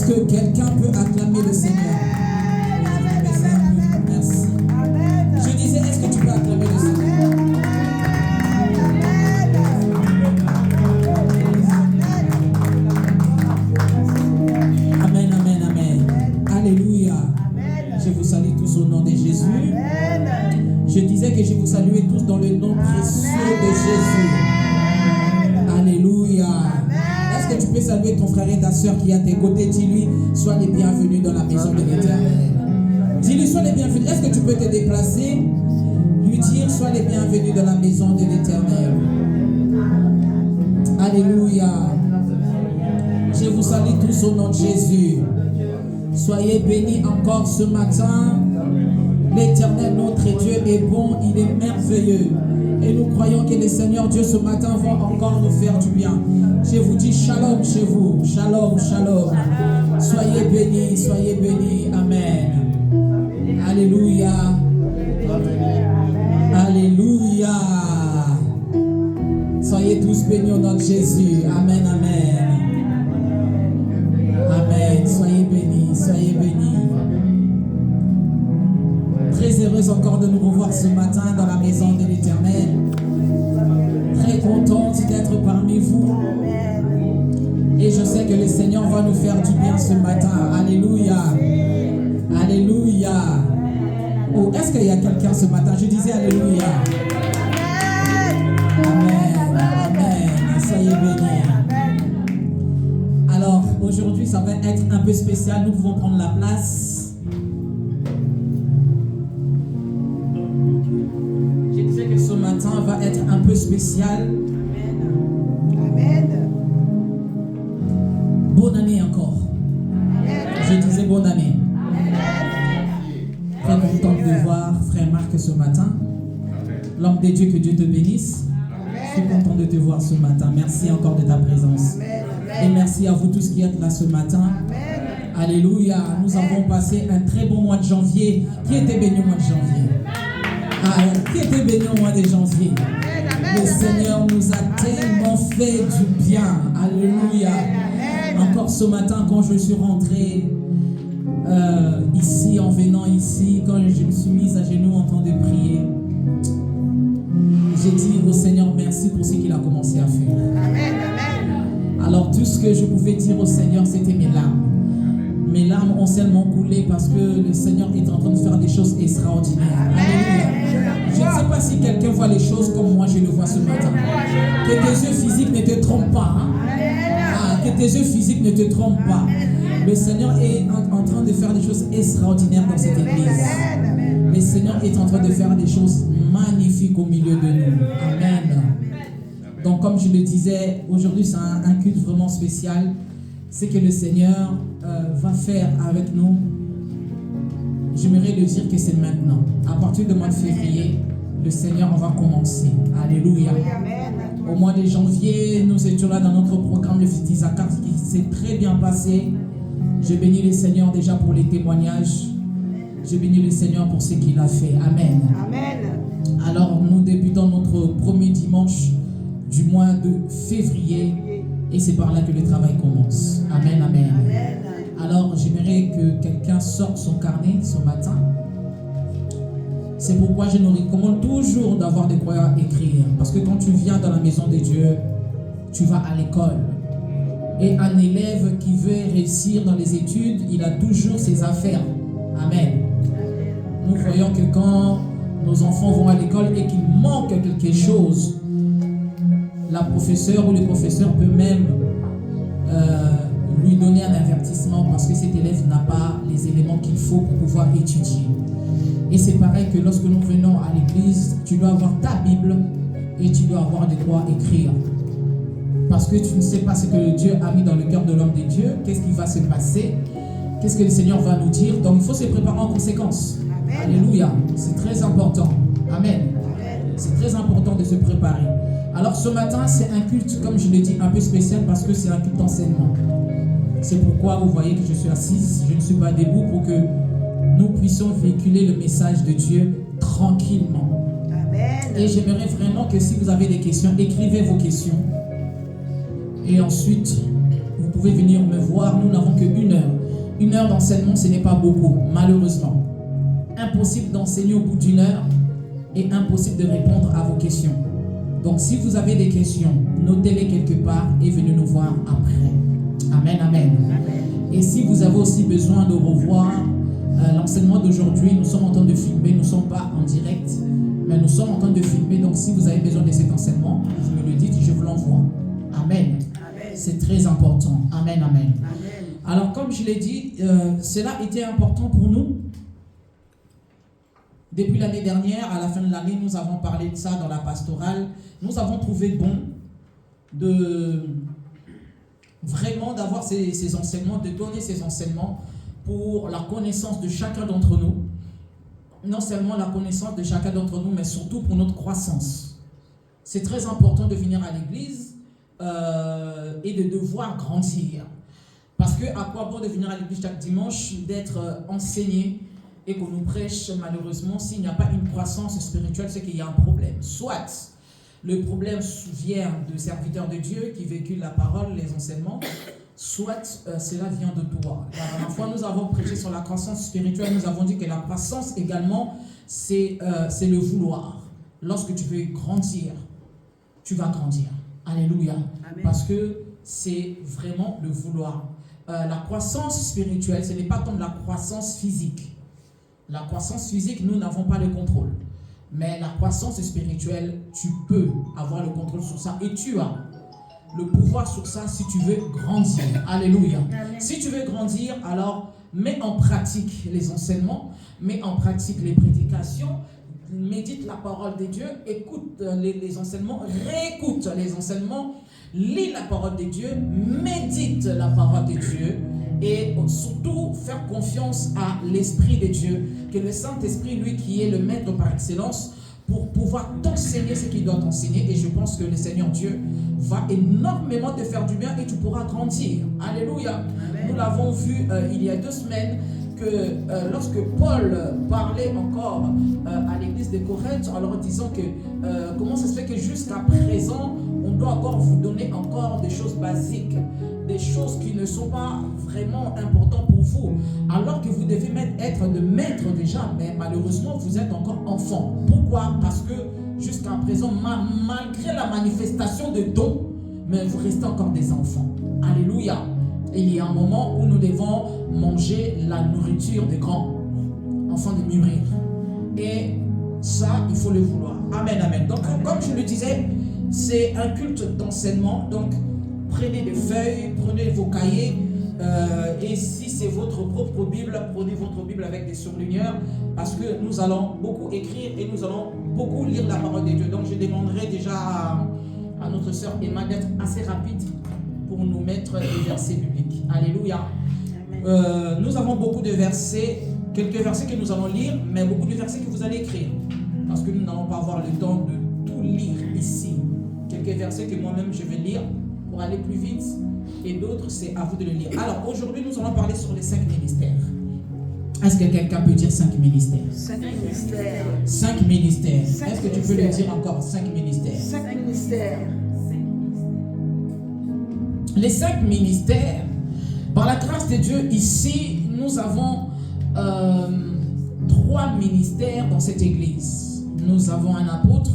que quelqu'un peut acclamer le Seigneur? Merci. Je disais, est-ce que tu peux acclamer le Seigneur? Amen, amen, amen. Alléluia. Je vous salue tous au nom de Jésus. Je disais que je vous saluais tous dans le nom précieux de Jésus. Alléluia. Est-ce que tu peux saluer ton frère et ta soeur qui est à tes côtés? Dis-lui, sois les bienvenus dans la maison de l'Éternel. Dis-lui, sois les bienvenus. Est-ce que tu peux te déplacer? Lui dire, sois les bienvenus dans la maison de l'Éternel. Alléluia. Je vous salue tous au nom de Jésus. Soyez bénis encore ce matin. L'Éternel, notre Dieu, est bon, il est merveilleux. Et nous croyons que le Seigneur Dieu ce matin va encore nous faire du bien. Je vous dis shalom chez vous. Shalom, shalom. Soyez bénis. Amen. Alléluia. Alléluia. Soyez tous bénis au nom de Jésus. Amen, amen. Amen. Soyez bénis. Très heureuse encore de nous revoir ce matin dans la maison de l'Éternel. Très contente d'être parmi vous. Et je sais que le Seigneur va nous faire du bien ce matin. Alléluia. Alléluia. Oh, est-ce qu'il y a quelqu'un ce matin? Je disais Alléluia. Amen. Amen. Soyez bénis. Alors, aujourd'hui, ça va être un peu spécial. Nous pouvons prendre la place. Ce matin va être un peu spécial. Amen. Bonne année encore. Amen. Je disais bonne année. Très content de voir frère Marc ce matin. L'homme de Dieu, que Dieu te bénisse. Je suis content de te voir ce matin. Merci encore de ta présence. Et merci à vous tous qui êtes là ce matin. Alléluia. Nous avons passé un très bon mois de janvier. Qui était béni au mois de janvier? Qui était béni au mois de janvier? Le Seigneur nous a tellement fait du bien. Alléluia. Encore ce matin, quand je suis rentré ici, en venant ici, quand je me suis mise à genoux en train de prier, j'ai dit au Seigneur merci pour ce qu'il a commencé à faire. Alors tout ce que je pouvais dire au Seigneur, c'était mes larmes. Mes larmes ont seulement coulé parce que le Seigneur est en train de faire des choses extraordinaires. Alléluia. Je ne sais pas si quelqu'un voit les choses comme moi je le vois ce matin. Que tes yeux physiques ne te trompent pas. Que tes yeux physiques ne te trompent pas. Le Seigneur est en train de faire des choses extraordinaires dans cette église. Le Seigneur est en train de faire des choses magnifiques au milieu de nous. Amen. Donc comme je le disais, aujourd'hui c'est un culte vraiment spécial. C'est que le Seigneur va faire avec nous. J'aimerais le dire que c'est maintenant. À partir du mois de février, le Seigneur va commencer. Alléluia. Au mois de janvier, nous étions là dans notre programme, le fils d'Isaac, qui s'est très bien passé. Je bénis le Seigneur déjà pour les témoignages. Je bénis le Seigneur pour ce qu'il a fait. Amen. Amen. Alors, nous débutons notre premier dimanche du mois de février. Et c'est par là que le travail commence. Amen, amen. Alors, j'aimerais que quelqu'un sorte son carnet ce matin. C'est pourquoi je nous recommande toujours d'avoir des croyants à écrire. Parce que quand tu viens dans la maison de Dieu, tu vas à l'école. Et un élève qui veut réussir dans les études, il a toujours ses affaires. Amen. Nous voyons que quand nos enfants vont à l'école et qu'il manque quelque chose, la professeure ou le professeur peut même lui donner un avertissement parce que cet élève n'a pas les éléments qu'il faut pour pouvoir étudier. Et c'est pareil que lorsque nous venons à l'église, tu dois avoir ta Bible et tu dois avoir de quoi écrire. Parce que tu ne sais pas ce que Dieu a mis dans le cœur de l'homme de Dieu, qu'est-ce qui va se passer, qu'est-ce que le Seigneur va nous dire. Donc il faut se préparer en conséquence. Amen. Alléluia. C'est très important. Amen. C'est très important de se préparer. Alors ce matin, c'est un culte, comme je l'ai dit, un peu spécial parce que c'est un culte d'enseignement. C'est pourquoi vous voyez que je suis assise, je ne suis pas debout pour que nous puissions véhiculer le message de Dieu tranquillement. Amen. Et j'aimerais vraiment que si vous avez des questions, écrivez vos questions. Et ensuite, vous pouvez venir me voir. Nous n'avons que 1 heure. 1 heure d'enseignement, ce n'est pas beaucoup, malheureusement. Impossible d'enseigner au bout d'1 heure et impossible de répondre à vos questions. Donc, si vous avez des questions, notez-les quelque part et venez nous voir après. Amen, amen. Et si vous avez aussi besoin de revoir l'enseignement d'aujourd'hui, nous sommes en train de filmer, nous ne sommes pas en direct, mais nous sommes en train de filmer. Donc, si vous avez besoin de cet enseignement, vous me le dites, je vous l'envoie. Amen. C'est très important. Amen, amen. Alors, comme je l'ai dit, cela était important pour nous. Depuis l'année dernière, à la fin de l'année, nous avons parlé de ça dans la pastorale. Nous avons trouvé bon de vraiment d'avoir ces enseignements, de donner ces enseignements pour la connaissance de chacun d'entre nous. Non seulement la connaissance de chacun d'entre nous, mais surtout pour notre croissance. C'est très important de venir à l'église et de devoir grandir. Parce que à quoi bon de venir à l'église chaque dimanche, d'être enseigné et qu'on nous prêche, malheureusement, s'il n'y a pas une croissance spirituelle, c'est qu'il y a un problème. Soit le problème vient de serviteurs de Dieu qui véhiculent la parole, les enseignements, soit cela vient de toi. La dernière fois, nous avons prêché sur la croissance spirituelle, nous avons dit que la croissance également, c'est le vouloir. Lorsque tu veux grandir, tu vas grandir. Alléluia. Amen. Parce que c'est vraiment le vouloir. La croissance spirituelle, ce n'est pas comme la croissance physique. La croissance physique, nous n'avons pas le contrôle. Mais la croissance spirituelle, tu peux avoir le contrôle sur ça. Et tu as le pouvoir sur ça si tu veux grandir. Alléluia. Amen. Si tu veux grandir, alors mets en pratique les enseignements, mets en pratique les prédications, médite la parole de Dieu, écoute les enseignements, réécoute les enseignements, lis la parole de Dieu, médite la parole de Dieu. Et surtout, faire confiance à l'Esprit de Dieu, que le Saint-Esprit, lui qui est le maître par excellence, pour pouvoir t'enseigner ce qu'il doit t'enseigner. Et je pense que le Seigneur Dieu va énormément te faire du bien et tu pourras grandir. Alléluia. Amen. Nous l'avons vu il y a 2 semaines, que lorsque Paul parlait encore à l'église de Corinthe, en leur disant que comment ça se fait que jusqu'à présent, on doit encore vous donner encore des choses basiques, des choses qui ne sont pas vraiment importantes pour vous, alors que vous devez être de maître déjà, mais malheureusement, vous êtes encore enfant. Pourquoi? Parce que jusqu'à présent, malgré la manifestation de dons, mais vous restez encore des enfants. Alléluia. Il y a un moment où nous devons manger la nourriture des grands, afin de mûrir. Et ça, il faut le vouloir. Amen, amen. Donc, comme je le disais, c'est un culte d'enseignement. Donc, prenez des feuilles, prenez vos cahiers. Et si c'est votre propre Bible, prenez votre Bible avec des surligneurs. Parce que nous allons beaucoup écrire et nous allons beaucoup lire la parole de Dieu. Donc, je demanderai déjà à notre sœur Emma d'être assez rapide pour nous mettre des versets bibliques. Alléluia. Nous avons beaucoup de versets, quelques versets que nous allons lire, mais beaucoup de versets que vous allez écrire. Parce que nous n'allons pas avoir le temps de tout lire ici. Quelques versets que moi-même je vais lire pour aller plus vite, et d'autres, c'est à vous de le lire. Alors, aujourd'hui, nous allons parler sur les 5 ministères. Est-ce que quelqu'un peut dire 5 ministères? 5 ministères. 5 ministères. Est-ce que tu peux le dire encore? 5 ministères. 5 ministères. Les 5 ministères, par la grâce de Dieu, ici, nous avons 3 ministères dans cette église. Nous avons un apôtre,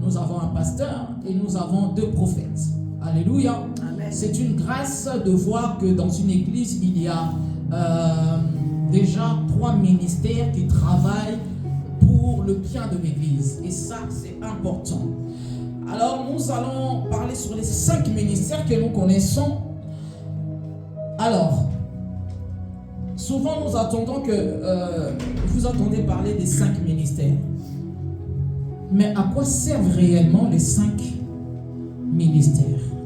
nous avons un pasteur et nous avons 2 prophètes. Alléluia. Amen. C'est une grâce de voir que dans une église, il y a déjà 3 ministères qui travaillent pour le bien de l'église. Et ça, c'est important. Alors, nous allons parler sur les 5 ministères que nous connaissons. Alors, souvent nous attendons que vous entendez parler des 5 ministères. Mais à quoi servent réellement les 5 ministères?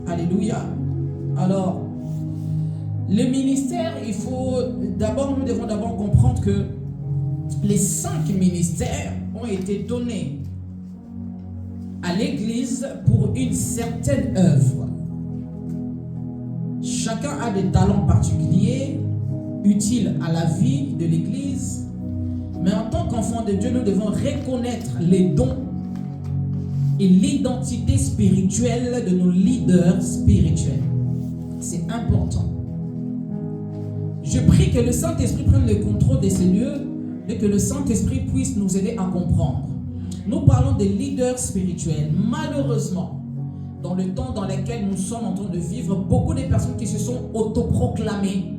Alléluia. Alors, les ministères, nous devons d'abord comprendre que les 5 ministères ont été donnés à l'église pour une certaine œuvre. Chacun a des talents particuliers, utiles à la vie de l'église, mais en tant qu'enfant de Dieu, nous devons reconnaître les dons et l'identité spirituelle de nos leaders spirituels. C'est c'est important. Je prie que le Saint-Esprit prenne le contrôle de ces lieux et que le Saint-Esprit puisse nous aider à comprendre. Nous parlons des leaders spirituels. Malheureusement, dans le temps dans lequel nous sommes en train de vivre, beaucoup de personnes qui se sont autoproclamées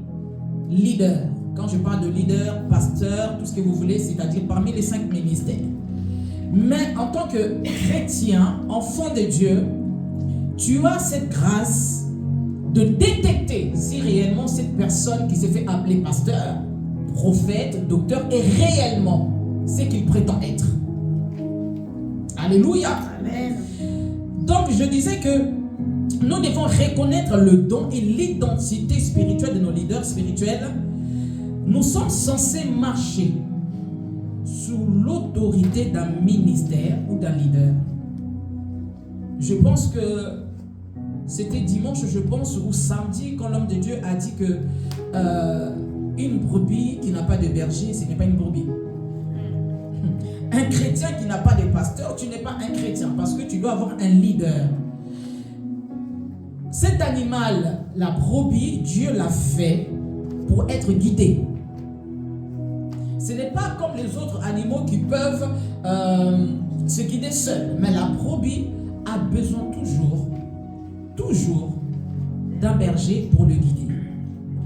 leaders. Quand je parle de leader, pasteur, tout ce que vous voulez, c'est-à-dire parmi les 5 ministères. Mais en tant que chrétien, enfant de Dieu, tu as cette grâce de détecter si réellement cette personne qui s'est fait appeler pasteur, prophète, docteur est réellement ce qu'il prétend être. Alléluia. Amen. Donc je disais que nous devons reconnaître le don et l'identité spirituelle de nos leaders spirituels. Nous sommes censés marcher sous l'autorité d'un ministère ou d'un leader. Je pense que c'était dimanche, je pense, ou samedi, quand l'homme de Dieu a dit que une brebis qui n'a pas de berger, ce n'est pas une brebis. Un chrétien qui n'a pas de pasteur, tu n'es pas un chrétien parce que tu dois avoir un leader. Cet animal, la brebis, Dieu l'a fait pour être guidé. Ce n'est pas comme les autres animaux qui peuvent se guider seuls. Mais la brebis a besoin toujours d'un berger pour le guider.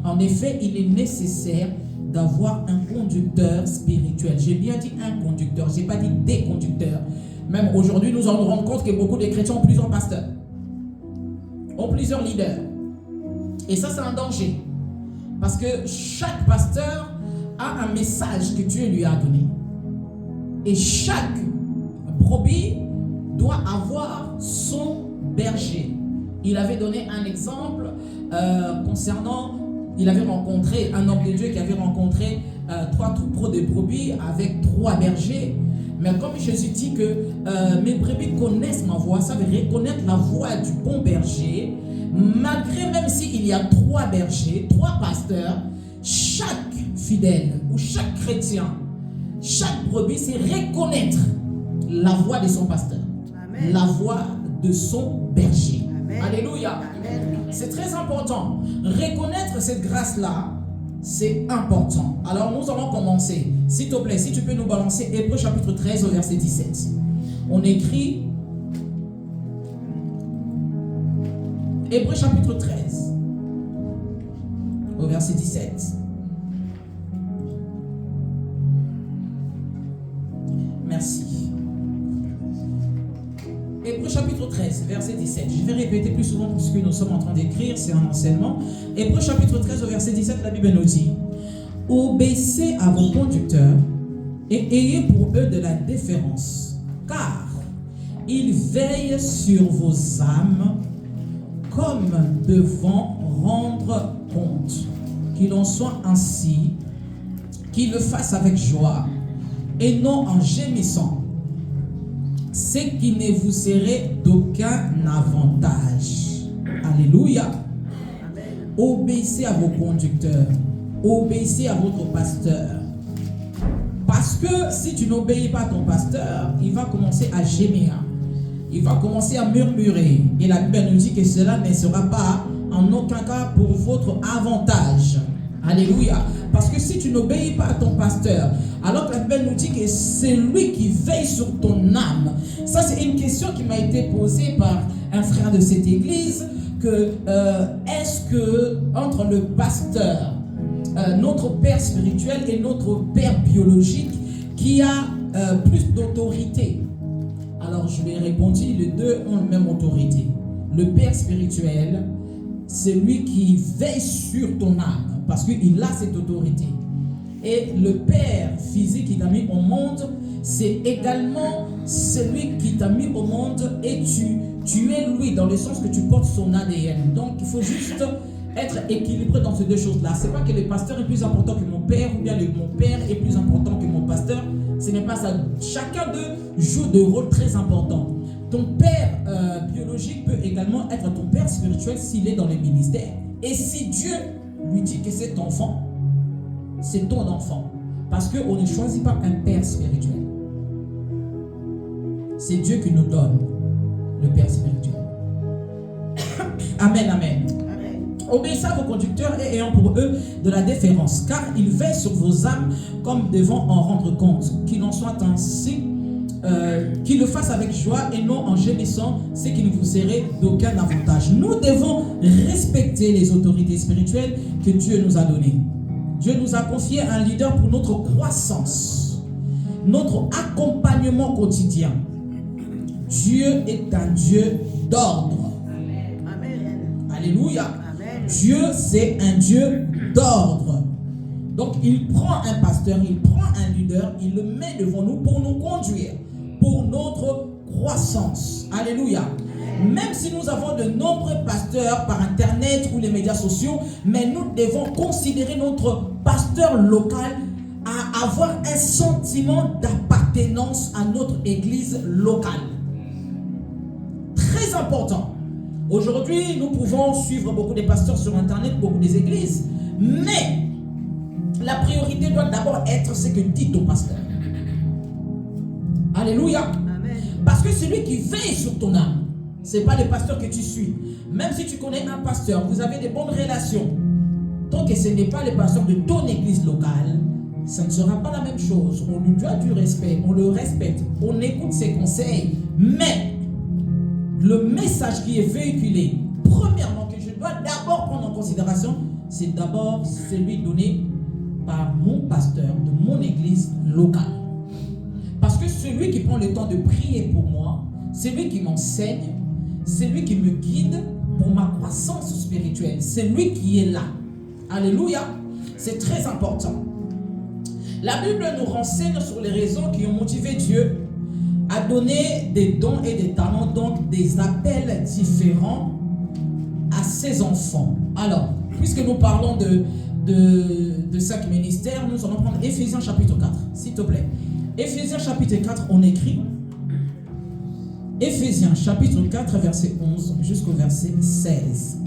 En effet, il est nécessaire d'avoir un conducteur spirituel. J'ai bien dit un conducteur, je n'ai pas dit des conducteurs. Même aujourd'hui, nous en rendons compte que beaucoup de chrétiens ont plusieurs pasteurs, ont plusieurs leaders. Et ça, c'est un danger. Parce que chaque pasteur a un message que Dieu lui a donné. Et chaque brebis doit avoir son berger. Il avait donné un exemple concernant, il avait rencontré un homme de Dieu qui avait rencontré 3 troupeaux de brebis avec 3 bergers. Mais comme Jésus dit que mes brebis connaissent ma voix, ça veut reconnaître la voix du bon berger, malgré même s'il y a 3 bergers, 3 pasteurs, chaque fidèle ou chaque chrétien, chaque brebis, c'est reconnaître la voix de son pasteur. Amen. La voix de son berger. Amen. Alléluia. Amen. C'est très important. Reconnaître cette grâce-là, c'est important. Alors nous allons commencer. S'il te plaît, si tu peux nous balancer Hébreux chapitre 13 au verset 17. On écrit Hébreux chapitre 13 au verset 17. Merci. Hébreux chapitre 13, verset 17. Je vais répéter plus souvent puisque nous sommes en train d'écrire, c'est un enseignement. Hébreux chapitre 13, au verset 17, la Bible nous dit: obéissez à vos conducteurs et ayez pour eux de la déférence, car ils veillent sur vos âmes comme devant rendre compte. Qu'il en soit ainsi, qu'ils le fassent avec joie et non en gémissant, c'est qui ne vous serait d'aucun avantage. Alléluia. Amen. Obéissez à vos conducteurs, obéissez à votre pasteur. Parce que si tu n'obéis pas à ton pasteur, il va commencer à gémir, il va commencer à murmurer. Et la Bible nous dit que cela ne sera pas en aucun cas pour votre avantage. Alléluia. Parce que si tu n'obéis pas à ton pasteur, alors que la Bible nous dit que c'est lui qui veille sur ton âme. Ça, c'est une question qui m'a été posée par un frère de cette église, que est-ce que entre le pasteur, notre père spirituel, et notre père biologique, qui a plus d'autorité? Alors je lui ai répondu, les deux ont la même autorité. Le père spirituel, c'est lui qui veille sur ton âme, parce qu'il a cette autorité. Et le père physique qui t'a mis au monde, c'est également celui qui t'a mis au monde, et tu es lui, dans le sens que tu portes son ADN. Donc il faut juste être équilibré dans ces deux choses-là. C'est pas que le pasteur est plus important que mon père, ou bien mon père est plus important que mon pasteur. Ce n'est pas ça. Chacun d'eux joue des rôles très importants. Ton père biologique peut également être ton père spirituel s'il est dans le ministère. Et si Dieu lui dit que cet enfant, c'est ton enfant. Parce qu'on ne choisit pas un père spirituel. C'est Dieu qui nous donne le père spirituel. Amen, amen. Amen. Obéissez à vos conducteurs et ayant pour eux de la déférence, car ils veillent sur vos âmes comme devant en rendre compte. Qu'il en soit ainsi, qu'ils le fassent avec joie et non en gémissant, c'est qui ne vous serait d'aucun avantage. Nous devons respecter les autorités spirituelles que Dieu nous a données. Dieu nous a confié un leader pour notre croissance, notre accompagnement quotidien. Dieu est un Dieu d'ordre. Amen. Alléluia. Amen. Dieu, c'est un Dieu d'ordre. Donc, il prend un pasteur, il prend un leader, il le met devant nous pour nous conduire, pour notre croissance. Alléluia. Même si nous avons de nombreux pasteurs par internet ou les médias sociaux, mais nous devons considérer notre pasteur local à avoir un sentiment d'appartenance à notre église locale. Très important. Aujourd'hui, nous pouvons suivre beaucoup de pasteurs sur internet, beaucoup des églises, mais la priorité doit d'abord être ce que dit ton pasteur. Alléluia. Amen. Parce que celui qui veille sur ton âme, ce n'est pas le pasteur que tu suis. Même si tu connais un pasteur, vous avez des bonnes relations, tant que ce n'est pas le pasteur de ton église locale, ça ne sera pas la même chose. On lui doit du respect, on le respecte, on écoute ses conseils, mais le message qui est véhiculé, premièrement, que je dois d'abord prendre en considération, c'est d'abord celui donné par mon pasteur de mon église locale. Parce que celui qui prend le temps de prier pour moi, celui qui m'enseigne, c'est lui qui me guide pour ma croissance spirituelle. C'est lui qui est là. Alléluia. C'est très important. La Bible nous renseigne sur les raisons qui ont motivé Dieu à donner des dons et des talents, donc des appels différents à ses enfants. Alors, puisque nous parlons de 5 ministères, nous allons prendre Éphésiens chapitre 4, s'il te plaît. Éphésiens chapitre 4, on écrit Éphésiens chapitre 4, verset 11 jusqu'au verset 16.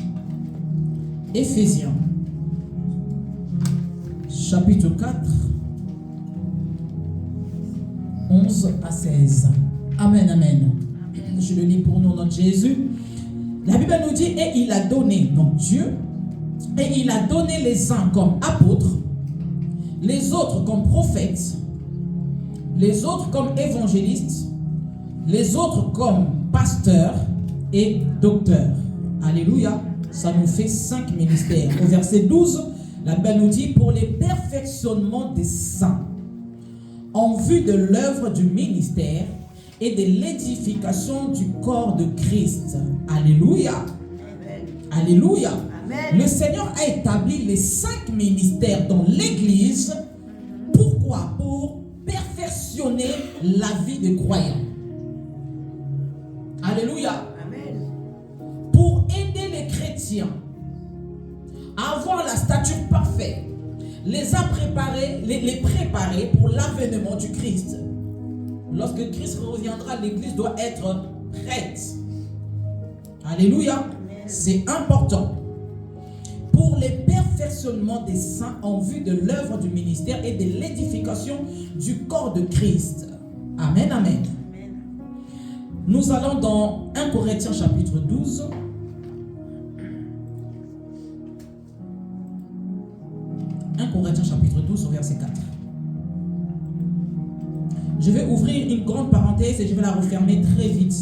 Éphésiens chapitre 4, 11 à 16. Amen, amen. Je le lis pour nous, notre Jésus. La Bible nous dit, et il a donné, donc Dieu, et il a donné les uns comme apôtres, les autres comme prophètes, les autres comme évangélistes, les autres comme pasteurs et docteurs. Alléluia. Ça nous fait 5 ministères. Au verset 12, la Bible nous dit, pour les perfectionnements des saints, en vue de l'œuvre du ministère et de l'édification du corps de Christ. Alléluia. Amen. Alléluia. Amen. Le Seigneur a établi les 5 ministères dans l'Église. Pourquoi? Pour perfectionner la vie des croyants. Alléluia. Amen. Pour aider les chrétiens à avoir la stature parfaite, les préparer pour l'avènement du Christ. Lorsque Christ reviendra, l'Église doit être prête. Alléluia. C'est important. Pour les perfectionnements des saints en vue de l'œuvre du ministère et de l'édification du corps de Christ. Amen, amen. Nous allons dans 1 Corinthiens chapitre 12. 1 Corinthiens chapitre 12 au verset 4. Je vais ouvrir une grande parenthèse et je vais la refermer très vite.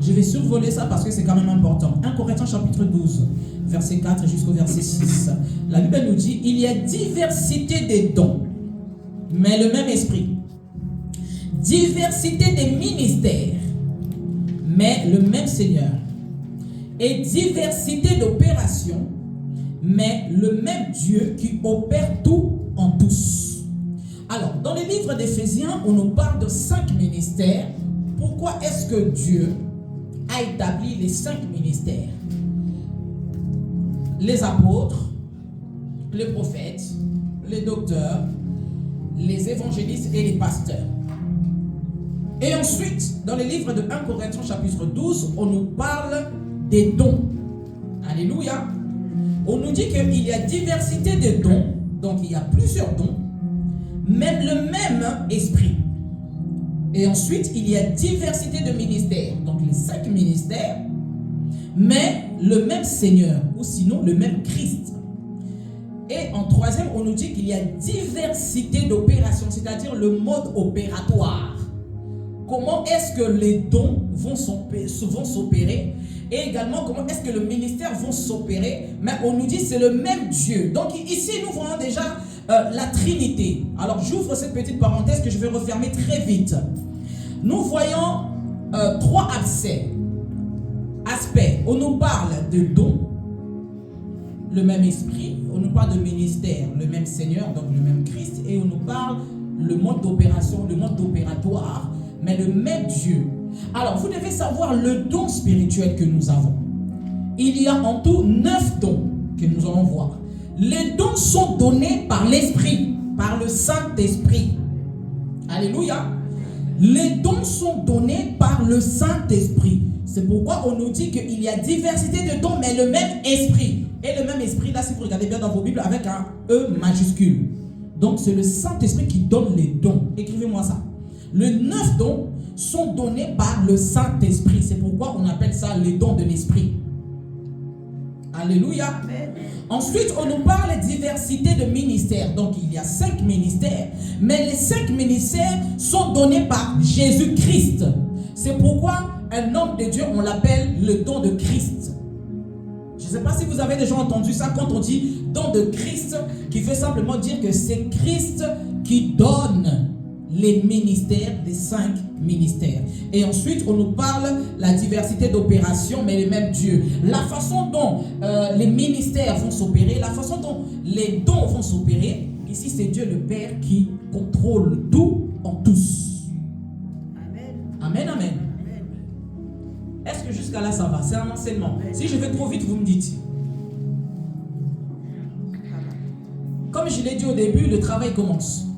Je vais survoler ça parce que c'est quand même important. 1 Corinthiens chapitre 12, verset 4 jusqu'au verset 6. La Bible nous dit, il y a diversité des dons, mais le même esprit. Diversité des ministères, mais le même Seigneur. Et diversité d'opérations, mais le même Dieu qui opère tout en tous. Alors, dans les livres d'Éphésiens, on nous parle de 5 ministères. Pourquoi est-ce que Dieu a établi les 5 ministères? Les apôtres, les prophètes, les docteurs, les évangélistes et les pasteurs. Et ensuite, dans les livres de 1 Corinthiens chapitre 12, on nous parle des dons. Alléluia. On nous dit qu'il y a diversité de dons, donc il y a plusieurs dons, même le même esprit. Et ensuite, il y a diversité de ministères, donc les 5 ministères, mais le même Seigneur, ou sinon le même Christ. Et en troisième, on nous dit qu'il y a diversité d'opérations, c'est-à-dire le mode opératoire. Comment est-ce que les dons vont s'opérer, et également comment est-ce que le ministère va s'opérer. Mais on nous dit que c'est le même Dieu. Donc ici, nous voyons déjà la Trinité. Alors j'ouvre cette petite parenthèse que je vais refermer très vite. Nous voyons trois aspects. On nous parle de dons, le même esprit. On nous parle de ministère, le même Seigneur, donc le même Christ. Et on nous parle le mode d'opération, le mode opératoire, mais le même Dieu. Alors, vous devez savoir le don spirituel que nous avons. Il y a en tout 9 dons que nous allons voir. Les dons sont donnés par l'Esprit, par le Saint-Esprit. Alléluia. Les dons sont donnés par le Saint-Esprit. C'est pourquoi on nous dit qu'il y a diversité de dons, mais le même esprit. Et le même esprit, là, si vous regardez bien dans vos Bibles, avec un E majuscule. Donc, c'est le Saint-Esprit qui donne les dons. Écrivez-moi ça. Les 9 dons sont donnés par le Saint-Esprit. C'est pourquoi on appelle ça les dons de l'Esprit. Alléluia. Amen. Ensuite, on nous parle de diversité de ministères. Donc, il y a 5 ministères. Mais les 5 ministères sont donnés par Jésus-Christ. C'est pourquoi un homme de Dieu, on l'appelle le don de Christ. Je ne sais pas si vous avez déjà entendu ça quand on dit don de Christ, qui veut simplement dire que c'est Christ qui donne les ministères, les 5 ministères. Et ensuite, on nous parle de la diversité d'opérations, mais le même Dieu. La façon dont les ministères vont s'opérer, la façon dont les dons vont s'opérer, ici c'est Dieu le Père qui contrôle tout en tous. Amen. Amen, amen. Est-ce que jusqu'à là ça va? C'est un enseignement. Si je vais trop vite, vous me dites. Comme je l'ai dit au début, le travail commence.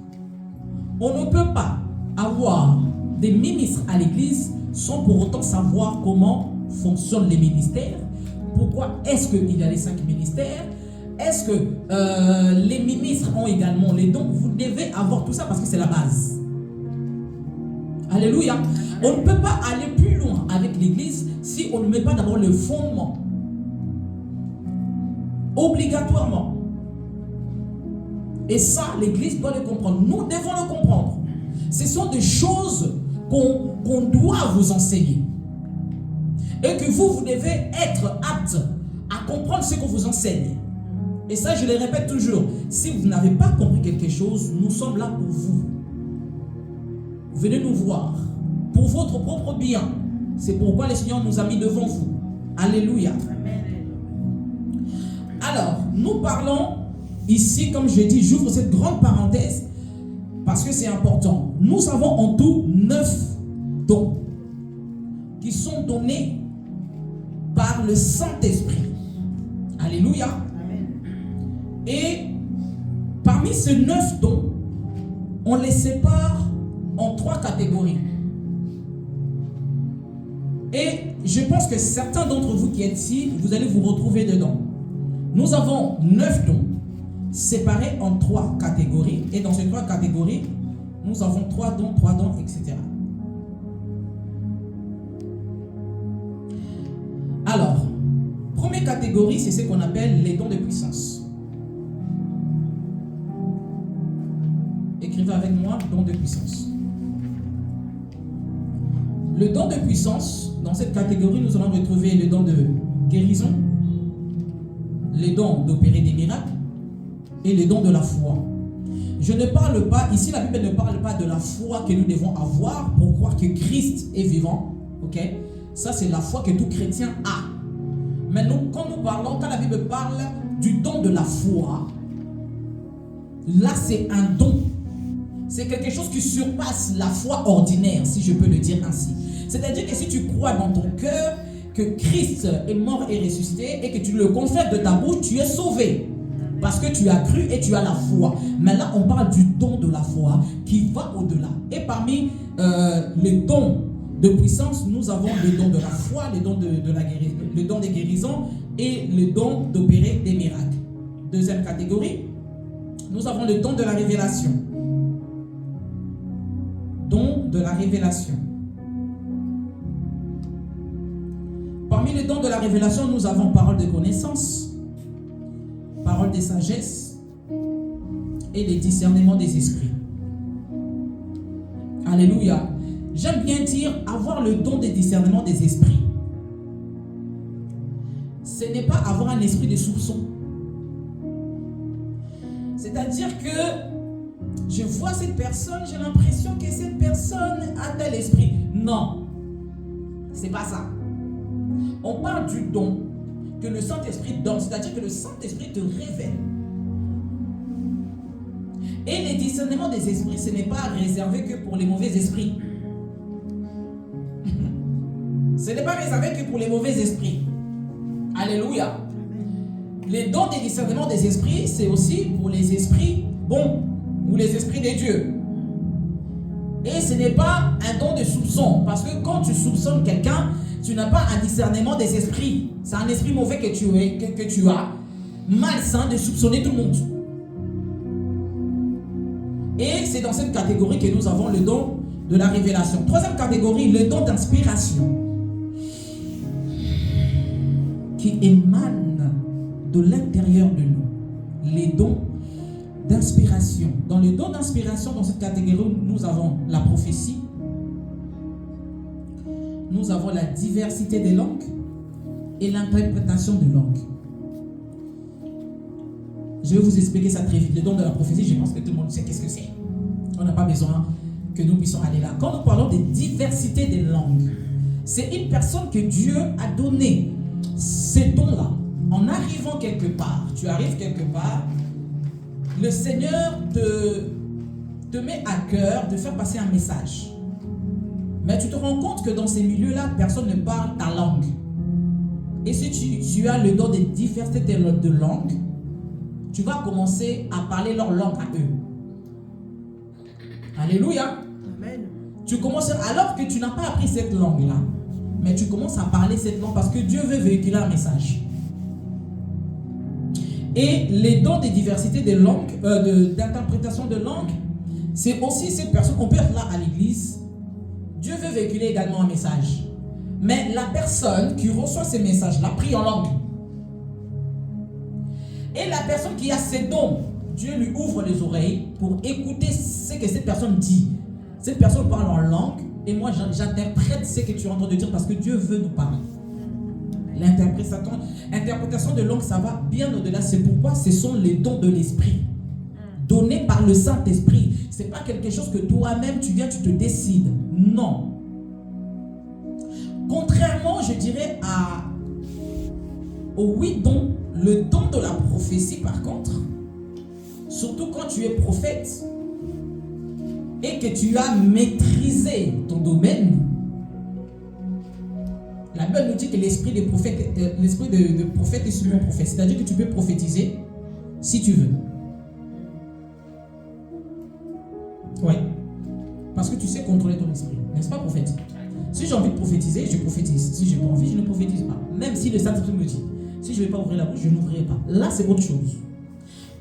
On ne peut pas avoir des ministres à l'église sans pour autant savoir comment fonctionnent les ministères. Pourquoi est-ce qu'il y a les 5 ministères? Est-ce que les ministres ont également les dons? Vous devez avoir tout ça parce que c'est la base. Alléluia. On ne peut pas aller plus loin avec l'église si on ne met pas d'abord le fondement. Obligatoirement. Et ça, l'église doit le comprendre. Nous devons le comprendre. Ce sont des choses qu'on doit vous enseigner. Et que vous devez être apte à comprendre ce qu'on vous enseigne. Et ça, je le répète toujours. Si vous n'avez pas compris quelque chose, nous sommes là pour vous. Venez nous voir. Pour votre propre bien. C'est pourquoi le Seigneur nous a mis devant vous. Alléluia. Alors, nous parlons ici, comme je dis, j'ouvre cette grande parenthèse parce que c'est important. Nous avons en tout 9 dons qui sont donnés par le Saint-Esprit. Alléluia. Amen. Et parmi ces 9 dons, on les sépare en 3 catégories. Et je pense que certains d'entre vous qui êtes ici, vous allez vous retrouver dedans. Nous avons 9 dons séparés en 3 catégories. Et dans ces 3 catégories, nous avons 3 dons, etc. Alors, première catégorie, c'est ce qu'on appelle les dons de puissance. Écrivez avec moi, dons de puissance. Le don de puissance, dans cette catégorie, nous allons retrouver le don de guérison, les dons d'opérer des miracles et les dons de la foi. Je ne parle pas, ici la Bible ne parle pas de la foi que nous devons avoir pour croire que Christ est vivant. Ok? Ça c'est la foi que tout chrétien a. Mais nous, quand la Bible parle du don de la foi, là c'est un don. C'est quelque chose qui surpasse la foi ordinaire, si je peux le dire ainsi. C'est-à-dire que si tu crois dans ton cœur que Christ est mort et ressuscité et que tu le confesses de ta bouche, tu es sauvé. Parce que tu as cru et tu as la foi. Mais là, on parle du don de la foi qui va au-delà. Et parmi les dons de puissance, nous avons le don de la foi, le don le don des guérisons et le don d'opérer des miracles. Deuxième catégorie, nous avons le don de la révélation. Don de la révélation. Parmi les dons de la révélation, nous avons parole de connaissance, parole de sagesse et les discernements des esprits. Alléluia. J'aime bien dire avoir le don de discernement des esprits. Ce n'est pas avoir un esprit de soupçon. C'est-à-dire que je vois cette personne, j'ai l'impression que cette personne a tel esprit. Non, c'est pas ça. On parle du don que le Saint-Esprit donne, c'est-à-dire que le Saint-Esprit te révèle. Et les discernements des esprits, ce n'est pas réservé que pour les mauvais esprits. Ce n'est pas réservé que pour les mauvais esprits. Alléluia. Les dons des discernements des esprits, c'est aussi pour les esprits bons ou les esprits de Dieu. Et ce n'est pas un don de soupçon, parce que quand tu soupçonnes quelqu'un, tu n'as pas un discernement des esprits. C'est un esprit mauvais que tu as, malsain de soupçonner tout le monde. Et c'est dans cette catégorie que nous avons le don de la révélation. Troisième catégorie, le don d'inspiration, qui émane de l'intérieur de nous. Les dons d'inspiration. Dans le don d'inspiration, dans cette catégorie, nous avons la prophétie, nous avons la diversité des langues et l'interprétation de langues. Je vais vous expliquer ça très vite. Le don de la prophétie, je pense que tout le monde sait qu'est-ce que c'est. On n'a pas besoin que nous puissions aller là. Quand nous parlons de diversité des langues, c'est une personne que Dieu a donné ces dons-là. En arrivant quelque part, tu arrives quelque part, le Seigneur te met à cœur de faire passer un message. Mais tu te rends compte que dans ces milieux-là, personne ne parle ta langue. Et si tu as le don de diversité de langues, tu vas commencer à parler leur langue à eux. Alléluia. Amen. Tu commences, alors que tu n'as pas appris cette langue-là, mais tu commences à parler cette langue parce que Dieu veut véhiculer un message. Et les dons de diversité de langues, d'interprétation de langue, c'est aussi cette personne, on peut être là à l'église, Dieu veut véhiculer également un message. Mais la personne qui reçoit ces messages-là prie en langue. Et la personne qui a ces dons, Dieu lui ouvre les oreilles pour écouter ce que cette personne dit. Cette personne parle en langue et moi j'interprète ce que tu es en train de dire parce que Dieu veut nous parler. L'interprétation de langue, ça va bien au-delà. C'est pourquoi ce sont les dons de l'esprit donnés par le Saint-Esprit. Ce n'est pas quelque chose que toi-même tu viens, tu te décides. Non. Contrairement, je dirais, aux 8 dons, le don de la prophétie, par contre, surtout quand tu es prophète et que tu as maîtrisé ton domaine, la Bible nous dit que l'esprit de prophète est sur mon prophète. C'est-à-dire que tu peux prophétiser si tu veux. Oui. Parce que tu sais contrôler ton esprit. N'est-ce pas, prophète? Si j'ai envie de prophétiser, je prophétise. Si je n'ai pas envie, je ne prophétise pas. Même si le Saint-Esprit me dit, si je ne vais pas ouvrir la bouche, je n'ouvrirai pas. Là, c'est autre chose.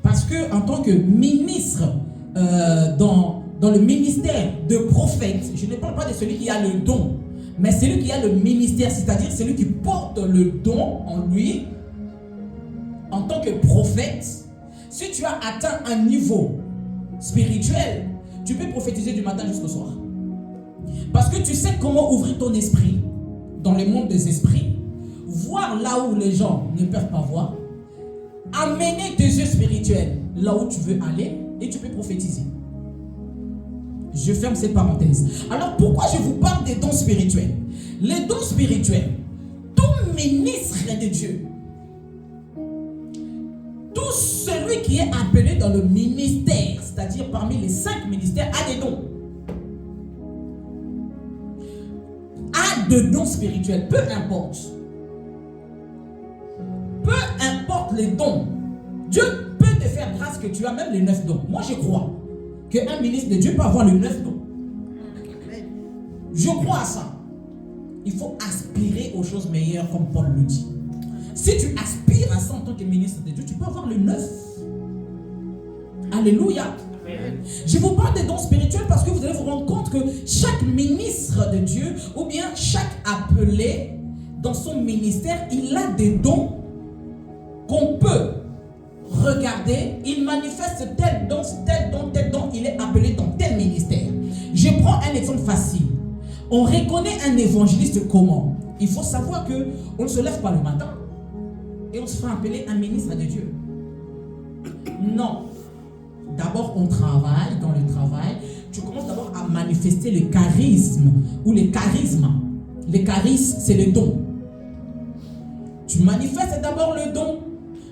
Parce que en tant que ministre dans le ministère de prophète, je ne parle pas de celui qui a le don, mais celui qui a le ministère, c'est-à-dire celui qui porte le don en lui, en tant que prophète. Si tu as atteint un niveau spirituel, tu peux prophétiser du matin jusqu'au soir. Parce que tu sais comment ouvrir ton esprit dans le monde des esprits, voir là où les gens ne peuvent pas voir, amener tes yeux spirituels là où tu veux aller et tu peux prophétiser. Je ferme cette parenthèse. Alors pourquoi je vous parle des dons spirituels? Les dons spirituels, tout ministre de Dieu, tout celui qui est appelé dans le ministère, c'est-à-dire parmi les 5 ministères, a des dons. A de dons spirituels, peu importe. Peu importe les dons. Dieu peut te faire grâce que tu as même les 9 dons. Moi je crois qu'un ministre de Dieu peut avoir les 9 dons. Je crois à ça. Il faut aspirer aux choses meilleures comme Paul le dit. Si tu aspires à ça en tant que ministre de Dieu, tu peux avoir le 9. Alléluia. Je vous parle des dons spirituels parce que vous allez vous rendre compte que chaque ministre de Dieu ou bien chaque appelé dans son ministère, il a des dons qu'on peut regarder. Il manifeste tel don, il est appelé dans tel ministère. Je prends un exemple facile. On reconnaît un évangéliste comment? Il faut savoir qu'on ne se lève pas le matin et on se fait appeler un ministre de Dieu. Non. D'abord, on travaille dans le travail. Tu commences d'abord à manifester le charisme ou les charismes. Les charismes, c'est le don. Tu manifestes d'abord le don.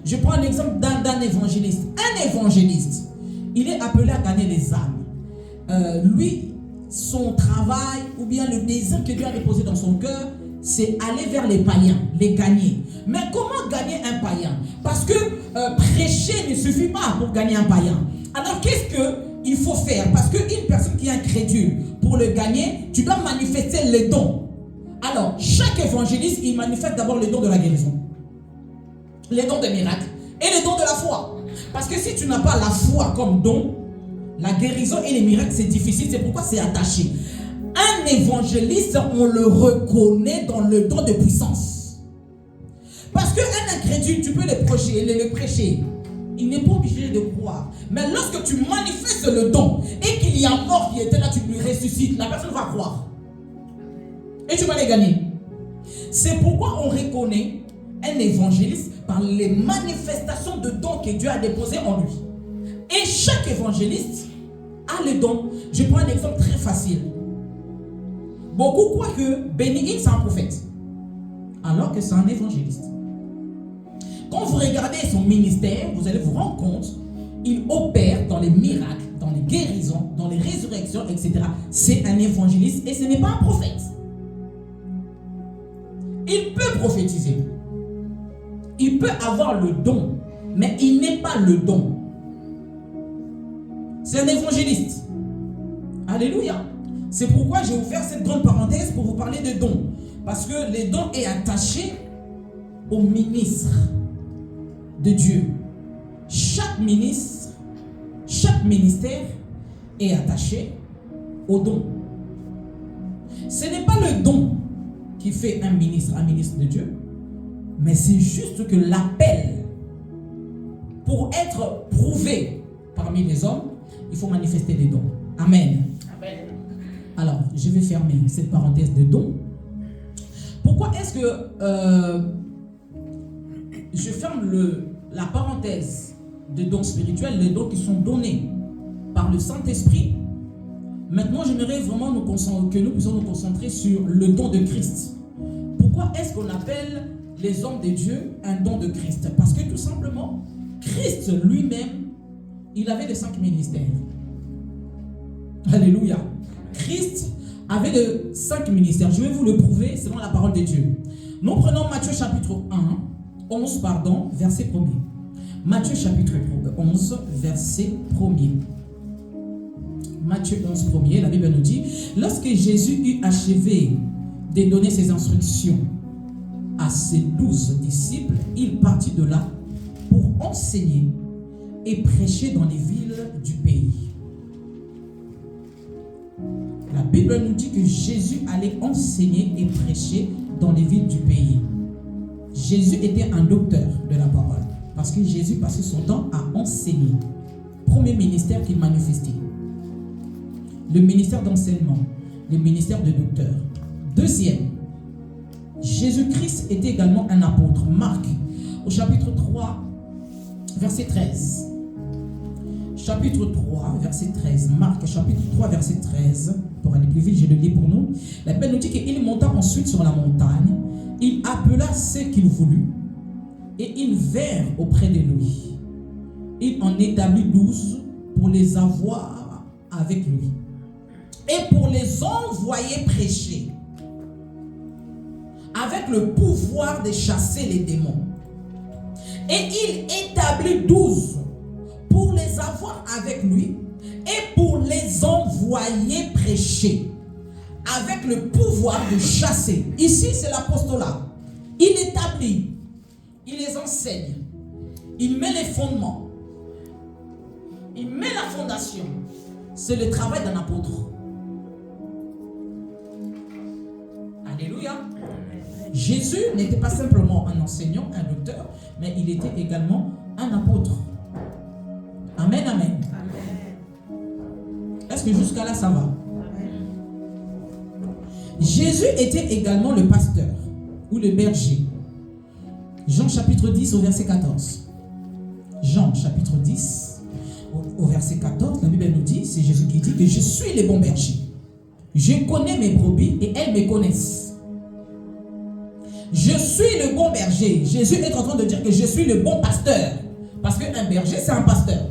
Je prends un exemple d'un évangéliste. Un évangéliste, il est appelé à gagner les âmes. Lui, son travail ou bien le désir que Dieu a déposé dans son cœur, c'est aller vers les païens, les gagner. Mais comment gagner un païen? Parce que prêcher ne suffit pas pour gagner un païen. Alors qu'est-ce qu'il faut faire? Parce qu'une personne qui est incrédule, pour le gagner, tu dois manifester les dons. Alors, chaque évangéliste, il manifeste d'abord le don de la guérison, les dons des miracles et les dons de la foi. Parce que si tu n'as pas la foi comme don, la guérison et les miracles, c'est difficile. C'est pourquoi c'est attaché. Un évangéliste, on le reconnaît dans le don de puissance. Parce qu'un incrédule, tu peux le prêcher. Il n'est pas obligé de croire. Mais lorsque tu manifestes le don et qu'il y a un mort qui était là, tu lui ressuscites, la personne va croire. Et tu vas les gagner. C'est pourquoi on reconnaît un évangéliste par les manifestations de dons que Dieu a déposés en lui. Et chaque évangéliste a le don. Je prends un exemple très facile. Beaucoup croient que Benny Hinn, c'est un prophète, alors que c'est un évangéliste. Quand vous regardez son ministère, vous allez vous rendre compte, il opère dans les miracles, dans les guérisons, dans les résurrections, etc. C'est un évangéliste et ce n'est pas un prophète. Il peut prophétiser. Il peut avoir le don, mais il n'est pas le don. C'est un évangéliste. Alléluia. C'est pourquoi j'ai ouvert cette grande parenthèse pour vous parler de dons. Parce que les dons est attaché au ministre de Dieu. Chaque ministre, chaque ministère est attaché au don. Ce n'est pas le don qui fait un ministre de Dieu, mais c'est juste que l'appel, pour être prouvé parmi les hommes, il faut manifester des dons. Amen. Amen. Alors, je vais fermer cette parenthèse de dons. Pourquoi est-ce que je ferme la parenthèse de dons spirituels, les dons qui sont donnés par le Saint-Esprit? Maintenant, j'aimerais vraiment que nous puissions nous concentrer sur le don de Christ. Pourquoi est-ce qu'on appelle les hommes de Dieu un don de Christ? Parce que tout simplement, Christ lui-même, il avait les 5 ministères. Alléluia. Christ avait les 5 ministères. Je vais vous le prouver selon la parole de Dieu. Nous prenons Matthieu chapitre 11, verset 1er. Matthieu chapitre 11, verset 1er. Matthieu 11, 1er, la Bible nous dit: lorsque Jésus eut achevé de donner ses instructions à ses 12 disciples, il partit de là pour enseigner et prêcher dans les villes du pays. La Bible nous dit que Jésus allait enseigner et prêcher dans les villes du pays. Jésus était un docteur de la parole, parce que Jésus passait son temps à enseigner. Premier ministère qu'il manifestait. Le ministère d'enseignement, le ministère de docteur. Deuxième, Jésus-Christ était également un apôtre. Marc, au chapitre 3, verset 13. Chapitre 3, verset 13. Marc, chapitre 3, verset 13. Pour aller plus vite, je le lis pour nous. La Bible nous dit qu'il monta ensuite sur la montagne. Il appela ceux qu'il voulut et ils vinrent auprès de lui. Il en établit 12 pour les avoir avec lui et pour les envoyer prêcher avec le pouvoir de chasser les démons. Et il établit 12 pour les avoir avec lui et pour les envoyer prêcher avec le pouvoir de chasser. Ici, c'est l'apostolat. Il établit, il les enseigne, il met les fondements, il met la fondation. C'est le travail d'un apôtre. Alléluia. Jésus n'était pas simplement un enseignant, un docteur, mais il était également un apôtre. Amen, amen. Est-ce que jusqu'à là, ça va? Jésus était également le pasteur ou le berger. Jean chapitre 10 au verset 14. Jean chapitre 10 au verset 14, la Bible nous dit, c'est Jésus qui dit que je suis le bon berger. Je connais mes brebis et elles me connaissent. Je suis le bon berger. Jésus est en train de dire que je suis le bon pasteur. Parce qu'un berger, c'est un pasteur.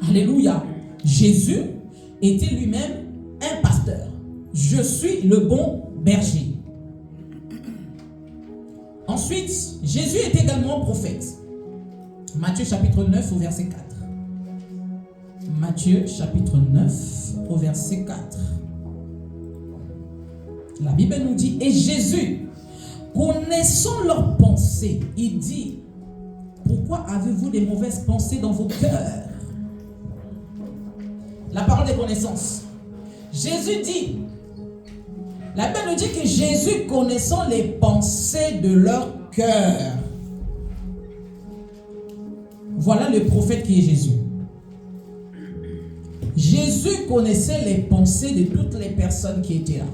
Alléluia. Jésus était lui-même un pasteur. Je suis le bon berger. Ensuite, Jésus est également prophète. Matthieu chapitre 9 au verset 4. Matthieu chapitre 9 au verset 4. La Bible nous dit, et Jésus, connaissant leurs pensées, il dit, pourquoi avez-vous des mauvaises pensées dans vos cœurs? La parole des connaissances. Jésus dit, la Bible nous dit que Jésus, connaissant les pensées de leur cœur. Voilà le prophète qui est Jésus. Jésus connaissait les pensées de toutes les personnes qui étaient là.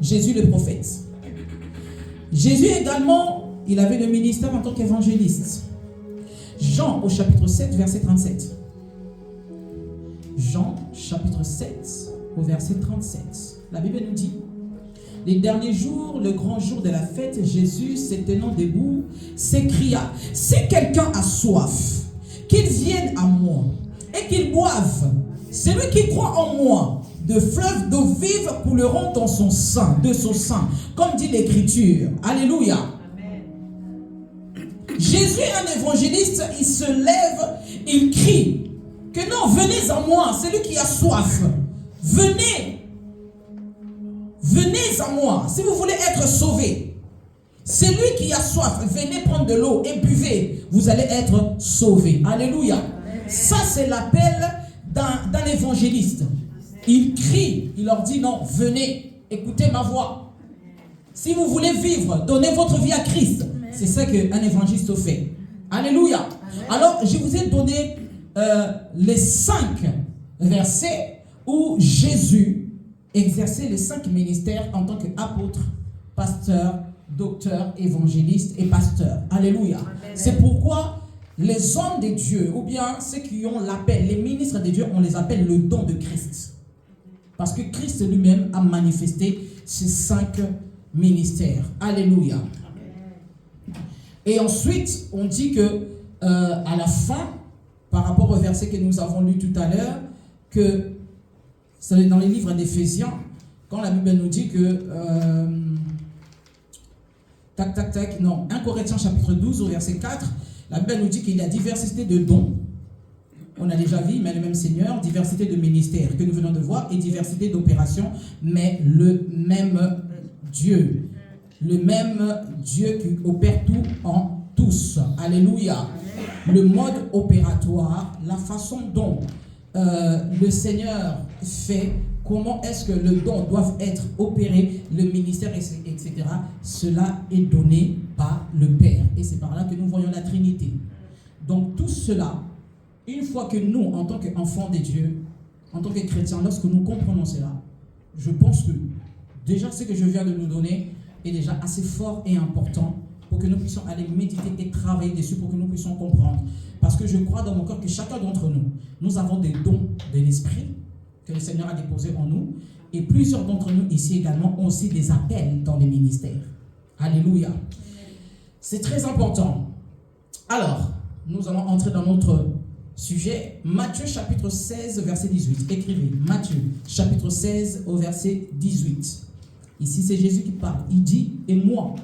Jésus le prophète. Jésus également, il avait le ministère en tant qu'évangéliste. Jean au chapitre 7, verset 37. Jean chapitre 7 au verset 37. La Bible nous dit, les derniers jours, le grand jour de la fête, Jésus, se tenant debout, s'écria, si quelqu'un a soif, qu'il vienne à moi et qu'il boive. Celui qui croit en moi, de fleuves d'eau vive couleront dans son sein, de son sein, comme dit l'Écriture. Alléluia. Amen. Jésus, un évangéliste, il se lève, il crie que non, venez à moi, celui qui a soif. Venez. Venez à moi, si vous voulez être sauvé. Celui qui a soif, venez prendre de l'eau et buvez. Vous allez être sauvé. Alléluia. Amen. Ça, c'est l'appel d'un évangéliste. Il crie, il leur dit non, venez, écoutez ma voix. Si vous voulez vivre, donnez votre vie à Christ. C'est ça qu'un évangéliste fait. Alléluia. Alors, je vous ai donné les 5 versets où Jésus exerçait les 5 ministères en tant qu'apôtre, pasteur, docteur, évangéliste et pasteur. Alléluia. C'est pourquoi les hommes de Dieu, ou bien ceux qui ont l'appel, les ministres de Dieu, on les appelle le don de Christ. Parce que Christ lui-même a manifesté ces 5 ministères. Alléluia. Et ensuite, on dit que à la fin, par rapport au verset que nous avons lu tout à l'heure, que c'est dans les livres d'Éphésiens, quand la Bible nous dit que 1 Corinthiens chapitre 12 au verset 4, la Bible nous dit qu'il y a diversité de dons. On a déjà vu, mais le même Seigneur, diversité de ministères que nous venons de voir et diversité d'opérations, mais le même Dieu. Le même Dieu qui opère tout en tous. Alléluia. Le mode opératoire, la façon dont le Seigneur fait, comment est-ce que le don doit être opéré, le ministère, etc. Cela est donné par le Père. Et c'est par là que nous voyons la Trinité. Donc tout cela, une fois que nous, en tant qu'enfants de Dieu, en tant que chrétiens, lorsque nous comprenons cela, je pense que déjà ce que je viens de nous donner est déjà assez fort et important pour que nous puissions aller méditer et travailler dessus, pour que nous puissions comprendre. Parce que je crois dans mon cœur que chacun d'entre nous, nous avons des dons de l'esprit que le Seigneur a déposés en nous, et plusieurs d'entre nous ici également ont aussi des appels dans les ministères. Alléluia. C'est très important. Alors, nous allons entrer dans notre sujet. Matthieu chapitre 16 verset 18. Écrivez Matthieu chapitre 16 au verset 18. Ici c'est Jésus qui parle. Il dit, et moi,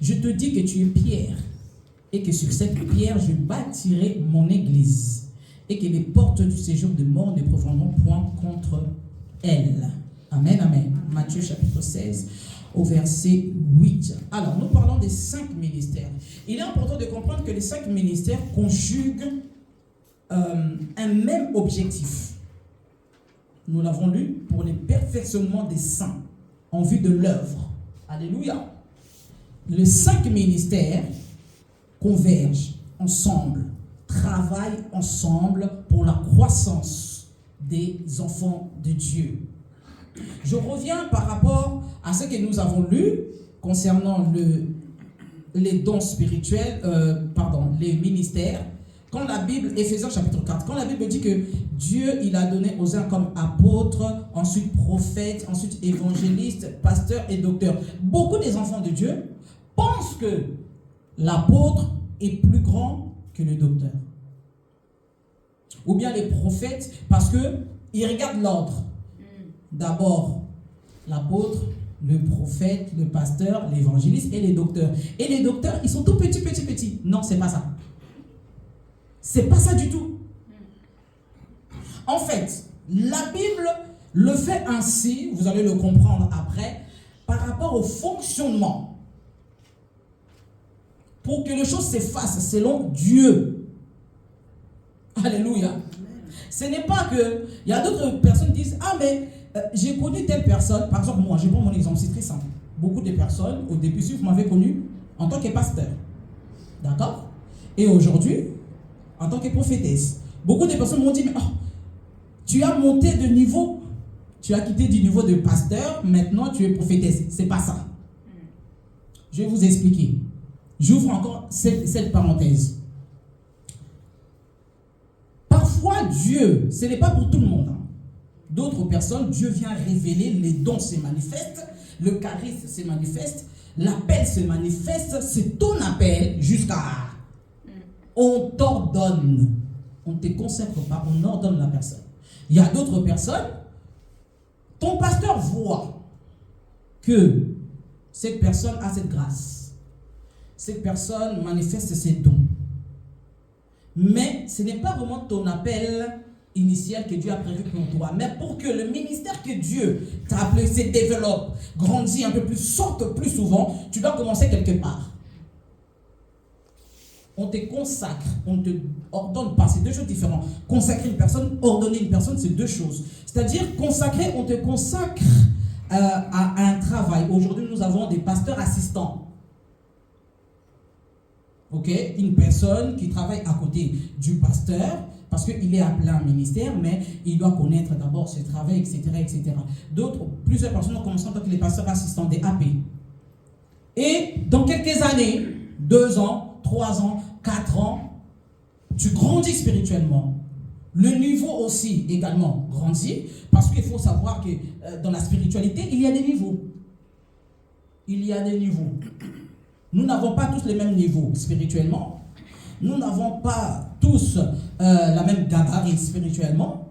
je te dis que tu es Pierre, et que sur cette pierre je bâtirai mon église, et que les portes du séjour de mort ne prévaudront point contre elle. Amen, amen. Matthieu chapitre 16 au verset 8. Alors, nous parlons des 5 ministères. Il est important de comprendre que les 5 ministères conjuguent un même objectif. Nous l'avons lu pour le perfectionnement des saints en vue de l'œuvre. Alléluia. les 5 ministères convergent ensemble, travaillent ensemble pour la croissance des enfants de Dieu. Je reviens par rapport à ce que nous avons lu concernant les dons spirituels, les ministères. Quand la Bible, Éphésiens chapitre 4, quand la Bible dit que Dieu, il a donné aux uns comme apôtres, ensuite prophètes, ensuite évangélistes, pasteurs et docteurs. Beaucoup des enfants de Dieu pensent que l'apôtre est plus grand que le docteur. Ou bien les prophètes, parce qu'ils regardent l'ordre. D'abord, l'apôtre, le prophète, le pasteur, l'évangéliste et les docteurs. Et les docteurs, ils sont tout petits. Non, c'est pas ça. C'est pas ça du tout. En fait, la Bible le fait ainsi, vous allez le comprendre après, par rapport au fonctionnement. Pour que les choses se fassent selon Dieu. Alléluia. Ce n'est pas que... Il y a d'autres personnes qui disent, ah mais j'ai connu telle personne. Par exemple, moi, je prends mon exemple, c'est très simple. Beaucoup de personnes, au début, vous m'avez connu en tant que pasteur. D'accord? Et aujourd'hui, en tant que prophétesse. Beaucoup de personnes m'ont dit, mais tu as monté de niveau, tu as quitté du niveau de pasteur, maintenant tu es prophétesse. C'est pas ça. Je vais vous expliquer. J'ouvre encore cette parenthèse. Parfois, Dieu, ce n'est pas pour tout le monde. D'autres personnes, Dieu vient révéler, les dons se manifestent, le charisme se manifeste, l'appel se manifeste, c'est ton appel jusqu'à... On t'ordonne. On ne te consacre pas, on ordonne la personne. Il y a d'autres personnes, ton pasteur voit que cette personne a cette grâce. Cette personne manifeste ses dons. Mais ce n'est pas vraiment ton appel initial que Dieu a prévu pour toi. Mais pour que le ministère que Dieu t'a appelé se développe, grandisse un peu plus, sorte plus souvent, tu dois commencer quelque part. On te consacre, on ne te ordonne pas, c'est deux choses différentes. Consacrer une personne, ordonner une personne, c'est deux choses. C'est-à-dire, consacrer, on te consacre à un travail. Aujourd'hui, nous avons des pasteurs assistants. Ok? Une personne qui travaille à côté du pasteur, parce qu'il est appelé à un ministère, mais il doit connaître d'abord ce travail, etc., etc. Plusieurs personnes ont commencé en tant que les pasteurs assistants des AP. Et dans quelques années, 2 ans, 3 ans, 4 ans, tu grandis spirituellement. Le niveau aussi également grandit, parce qu'il faut savoir que dans la spiritualité, il y a des niveaux. Il y a des niveaux. Nous n'avons pas tous les mêmes niveaux spirituellement. Nous n'avons pas tous la même gabarit spirituellement.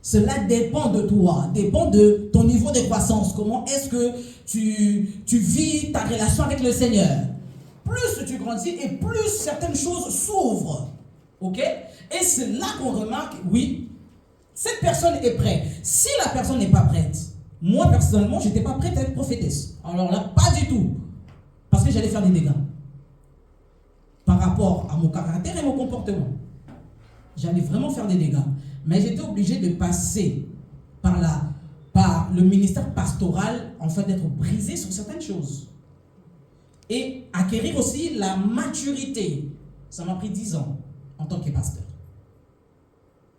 Cela dépend de toi, dépend de ton niveau de croissance. Comment est-ce que tu vis ta relation avec le Seigneur? Plus tu grandis et plus certaines choses s'ouvrent. Ok? Et c'est là qu'on remarque, oui, cette personne est prête. Si la personne n'est pas prête, moi personnellement, je n'étais pas prête à être prophétesse. Alors là, pas du tout. Parce que j'allais faire des dégâts. Par rapport à mon caractère et mon comportement. J'allais vraiment faire des dégâts. Mais j'étais obligé de passer par le ministère pastoral, en fait, d'être brisé sur certaines choses. Et acquérir aussi la maturité. Ça m'a pris 10 ans en tant que pasteur.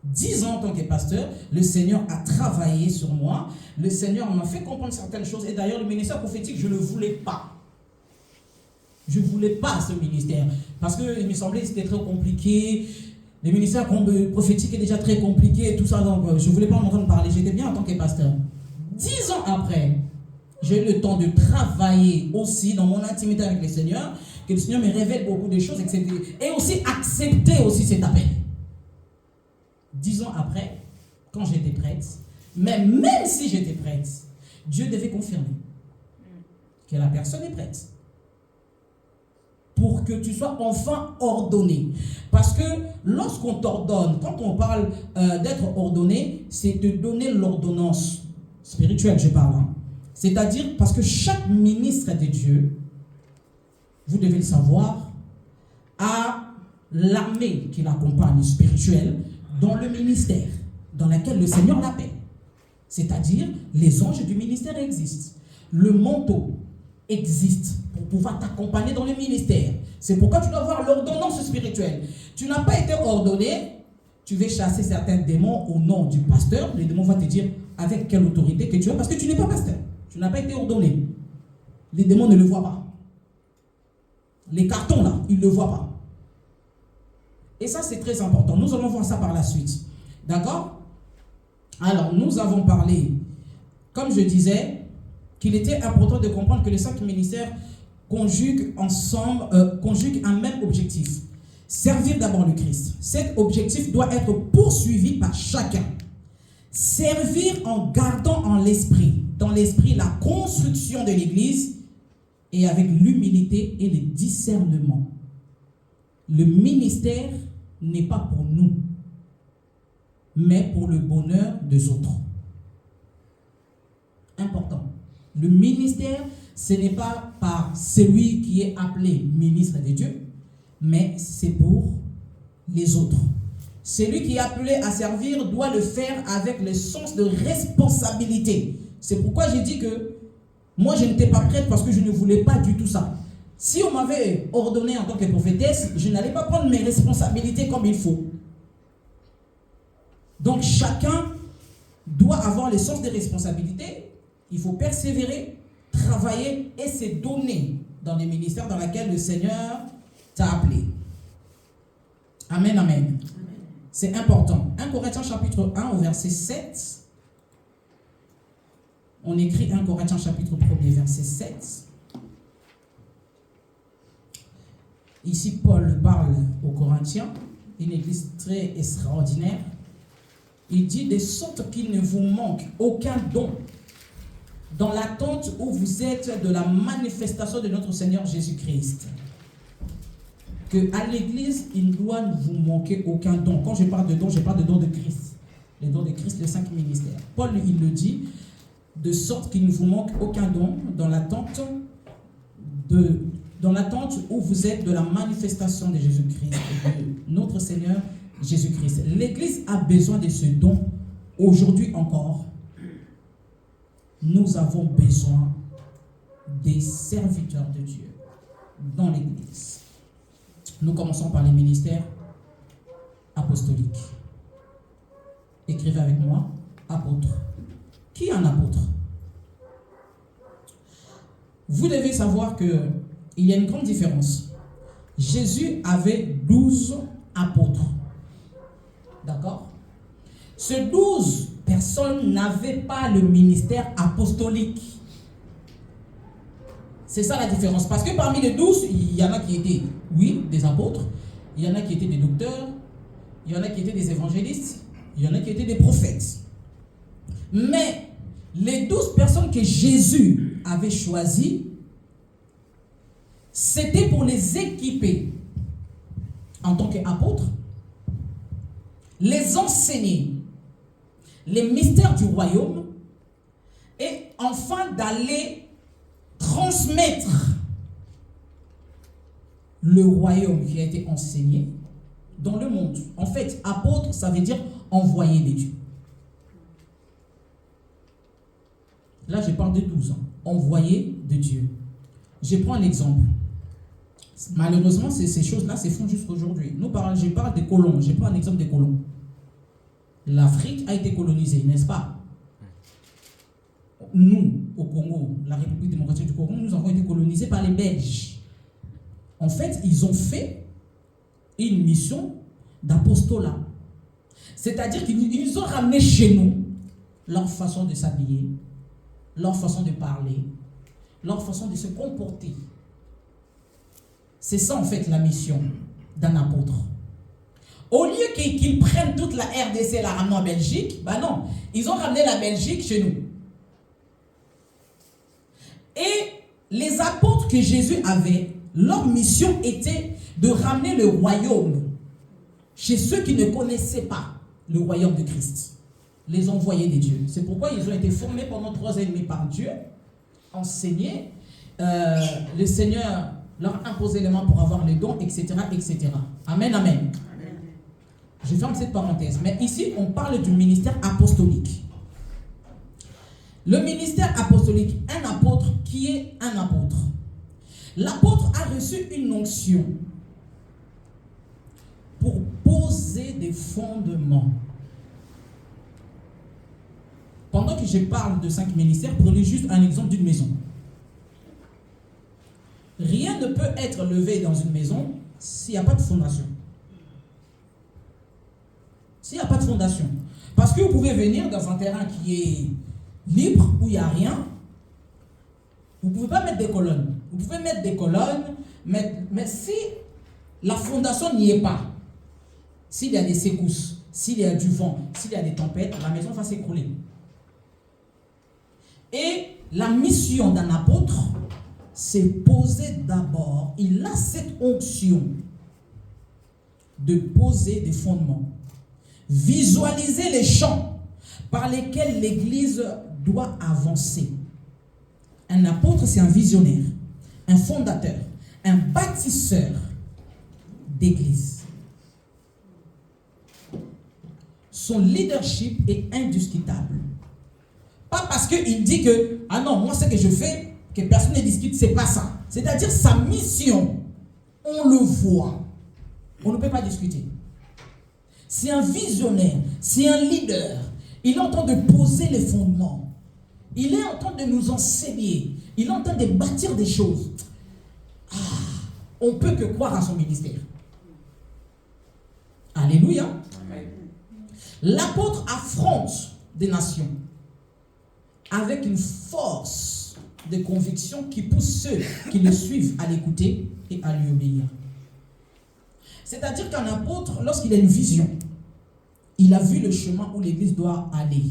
10 ans en tant que pasteur, le Seigneur a travaillé sur moi. Le Seigneur m'a fait comprendre certaines choses. Et d'ailleurs, le ministère prophétique, je ne le voulais pas. Je ne voulais pas ce ministère. Parce qu'il me semblait que c'était très compliqué. Le ministère prophétique est déjà très compliqué et tout ça. Donc, je ne voulais pas m'entendre parler. J'étais bien en tant que pasteur. 10 ans après, j'ai eu le temps de travailler aussi dans mon intimité avec le Seigneur, que le Seigneur me révèle beaucoup de choses, etc. Et aussi accepter aussi cet appel. 10 ans après, quand j'étais prête, mais même si j'étais prête, Dieu devait confirmer que la personne est prête. Pour que tu sois enfin ordonné. Parce que lorsqu'on t'ordonne, quand on parle d'être ordonné, c'est te donner l'ordonnance spirituelle, je parle. C'est-à-dire, parce que chaque ministre de Dieu, vous devez le savoir, a l'armée qui l'accompagne spirituelle dans le ministère, dans lequel le Seigneur l'appelle. C'est-à-dire, les anges du ministère existent. Le manteau existe pour pouvoir t'accompagner dans le ministère. C'est pourquoi tu dois avoir l'ordonnance spirituelle. Tu n'as pas été ordonné, tu veux chasser certains démons au nom du pasteur. Le démon va te dire avec quelle autorité que tu as, parce que tu n'es pas pasteur. Tu n'as pas été ordonné. Les démons ne le voient pas. Les cartons là, ils ne le voient pas. Et ça, c'est très important. Nous allons voir ça par la suite. D'accord? Alors, nous avons parlé, comme je disais, qu'il était important de comprendre que les 5 ministères conjuguent ensemble, conjuguent un même objectif. Servir d'abord le Christ. Cet objectif doit être poursuivi par chacun. Servir en gardant dans l'esprit la construction de l'Église et avec l'humilité et le discernement. Le ministère n'est pas pour nous, mais pour le bonheur des autres. Important. Le ministère, ce n'est pas par celui qui est appelé ministre de Dieu, mais c'est pour les autres. Celui qui est appelé à servir doit le faire avec le sens de responsabilité. C'est pourquoi j'ai dit que moi je n'étais pas prête parce que je ne voulais pas du tout ça. Si on m'avait ordonné en tant que prophétesse, je n'allais pas prendre mes responsabilités comme il faut. Donc chacun doit avoir le sens des responsabilités. Il faut persévérer, travailler et se donner dans les ministères dans lesquels le Seigneur t'a appelé. Amen, amen. C'est important. 1 Corinthiens chapitre 1 au verset 7. On écrit 1 Corinthiens chapitre 1 verset 7. Ici, Paul parle aux Corinthiens, une église très extraordinaire. Il dit de sorte qu'il ne vous manque aucun don dans l'attente où vous êtes de la manifestation de notre Seigneur Jésus-Christ. Qu'à l'église, il ne doit vous manquer aucun don. Quand je parle de don, je parle de don de Christ. Les dons de Christ, les 5 ministères. Paul, il le dit, de sorte qu'il ne vous manque aucun don dans l'attente où vous êtes de la manifestation de Jésus-Christ, de notre Seigneur Jésus-Christ. L'église a besoin de ce don aujourd'hui encore. Nous avons besoin des serviteurs de Dieu dans l'église. Nous commençons par les ministères apostoliques. Écrivez avec moi, apôtre. Qui est un apôtre? Vous devez savoir qu'il y a une grande différence. Jésus avait 12 apôtres. D'accord? Ces 12 personnes n'avaient pas le ministère apostolique. C'est ça la différence. Parce que parmi les 12, il y en a qui étaient, oui, des apôtres. Il y en a qui étaient des docteurs. Il y en a qui étaient des évangélistes. Il y en a qui étaient des prophètes. Mais les 12 personnes que Jésus avait choisies, c'était pour les équiper en tant qu'apôtres, les enseigner les mystères du royaume et enfin d'aller transmettre le royaume qui a été enseigné dans le monde. En fait, apôtre, ça veut dire envoyé de Dieu. Là, je parle de 12 ans. Envoyé de Dieu. Je prends un exemple. Malheureusement, ces choses-là se font jusqu'aujourd'hui. Je parle des colons. Je prends un exemple des colons. L'Afrique a été colonisée, n'est-ce pas? Nous, au Congo, la République démocratique du Congo, nous avons été colonisés par les Belges. En fait, ils ont fait une mission d'apostolat. C'est-à-dire qu'ils ont ramené chez nous leur façon de s'habiller, leur façon de parler, leur façon de se comporter. C'est ça en fait la mission d'un apôtre. Au lieu qu'ils prennent toute la RDC et la ramenent en Belgique, ben non, ils ont ramené la Belgique chez nous. Et les apôtres que Jésus avait, leur mission était de ramener le royaume chez ceux qui ne connaissaient pas le royaume de Christ. Les envoyés de Dieu. C'est pourquoi ils ont été formés pendant 3 ans et demi par Dieu, enseignés. Le Seigneur leur a imposé les mains pour avoir les dons, etc., etc. Amen, amen. Je ferme cette parenthèse. Mais ici, on parle du ministère apostolique. Le ministère apostolique, un apôtre, qui est un apôtre? L'apôtre a reçu une onction pour poser des fondements. Pendant que je parle de 5 ministères, prenez juste un exemple d'une maison. Rien ne peut être levé dans une maison s'il n'y a pas de fondation. S'il n'y a pas de fondation. Parce que vous pouvez venir dans un terrain qui est libre, où il n'y a rien. Vous ne pouvez pas mettre des colonnes. Vous pouvez mettre des colonnes, mais si la fondation n'y est pas, s'il y a des secousses, s'il y a du vent, s'il y a des tempêtes, la maison va s'écrouler. Et la mission d'un apôtre, c'est poser d'abord, il a cette onction de poser des fondements. Visualiser les champs par lesquels l'Église doit avancer. Un apôtre, c'est un visionnaire, un fondateur, un bâtisseur d'Église. Son leadership est indiscutable. Pas parce qu'il dit que, ah non, moi ce que je fais, que personne ne discute, c'est pas ça. C'est-à-dire sa mission, on le voit. On ne peut pas discuter. C'est un visionnaire, c'est un leader. Il est en train de poser les fondements. Il est en train de nous enseigner. Il est en train de bâtir des choses. On ne peut que croire à son ministère. Alléluia. Amen. L'apôtre affronte des nations avec une force de conviction qui pousse ceux qui le suivent à l'écouter et à lui obéir. C'est-à-dire qu'un apôtre, lorsqu'il a une vision, il a vu le chemin où l'Église doit aller.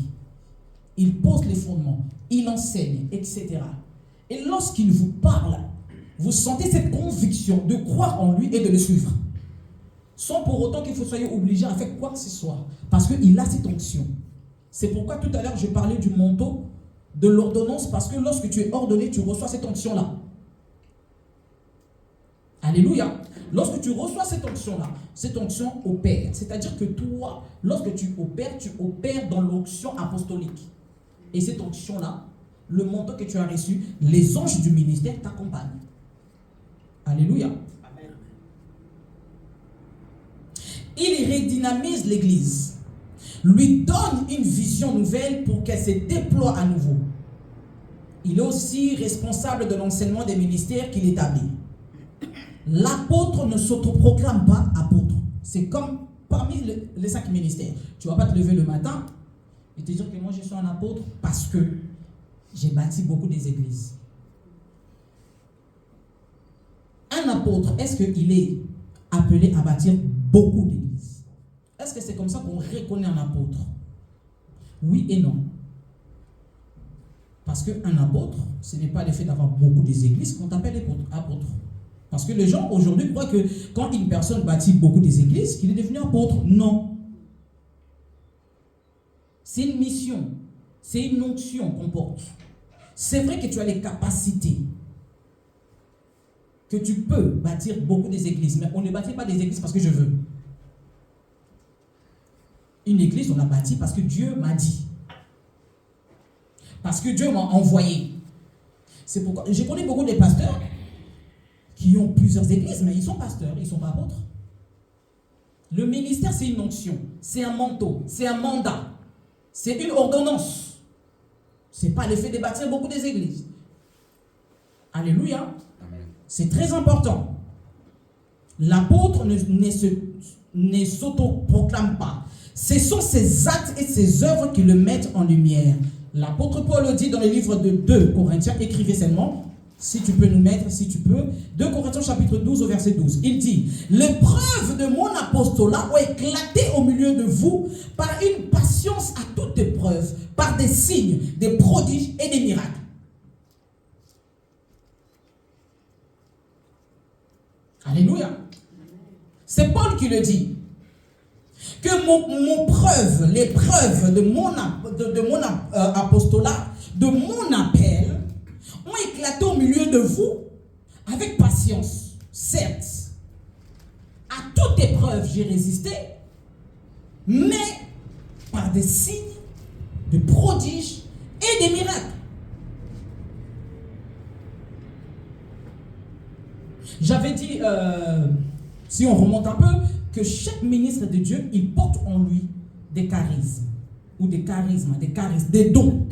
Il pose les fondements, il enseigne, etc. Et lorsqu'il vous parle, vous sentez cette conviction de croire en lui et de le suivre. Sans pour autant qu'il faut soyez obligé à faire quoi que ce soit. Parce qu'il a cette onction. C'est pourquoi tout à l'heure je parlais du manteau, de l'ordonnance, parce que lorsque tu es ordonné, tu reçois cette onction-là. Alléluia. Lorsque tu reçois cette onction-là, cette onction opère. C'est-à-dire que toi, lorsque tu opères dans l'onction apostolique. Et cette onction-là, le manteau que tu as reçu, les anges du ministère t'accompagnent. Alléluia. Amen. Il redynamise l'Église, lui donne une vision nouvelle pour qu'elle se déploie à nouveau. Il est aussi responsable de l'enseignement des ministères qu'il établit. L'apôtre ne s'autoproclame pas apôtre. C'est comme parmi les 5 ministères. Tu ne vas pas te lever le matin et te dire que moi je suis un apôtre parce que j'ai bâti beaucoup des églises. Un apôtre, est-ce qu'il est appelé à bâtir beaucoup d'églises? Est-ce que c'est comme ça qu'on reconnaît un apôtre? Oui et non. Parce qu'un apôtre, ce n'est pas le fait d'avoir beaucoup d'églises qu'on appelle apôtre. Parce que les gens aujourd'hui croient que quand une personne bâtit beaucoup des églises, qu'il est devenu apôtre. Non. C'est une mission. C'est une onction qu'on porte. C'est vrai que tu as les capacités. Que tu peux bâtir beaucoup des églises. Mais on ne bâtit pas des églises parce que je veux. Une église, on l'a bâtie parce que Dieu m'a dit. Parce que Dieu m'a envoyé. C'est pourquoi je connais beaucoup de pasteurs qui ont plusieurs églises, mais ils sont pasteurs, ils ne sont pas apôtres. Le ministère, c'est une onction, c'est un manteau, c'est un mandat, c'est une ordonnance. Ce n'est pas le fait de bâtir beaucoup des églises. Alléluia. Amen. C'est très important. L'apôtre ne s'autoproclame pas. Ce sont ses actes et ses œuvres qui le mettent en lumière. L'apôtre Paul le dit dans le livre de 2 Corinthiens, écrivez seulement, si tu peux nous mettre, si tu peux, 2 Corinthiens chapitre 12 au verset 12. Il dit, les preuves de mon apostolat ont éclaté au milieu de vous par une patience à toute épreuve, par des signes, des prodiges et des miracles. Alléluia. C'est Paul qui le dit. Que les preuves de mon apostolat, de mon appel, ont éclaté au milieu de vous avec patience. Certes, à toute épreuve, j'ai résisté, mais par des signes, de prodiges et des miracles. avait dit, si on remonte un peu, que chaque ministre de Dieu, il porte en lui des charismes, ou des charismes, des dons.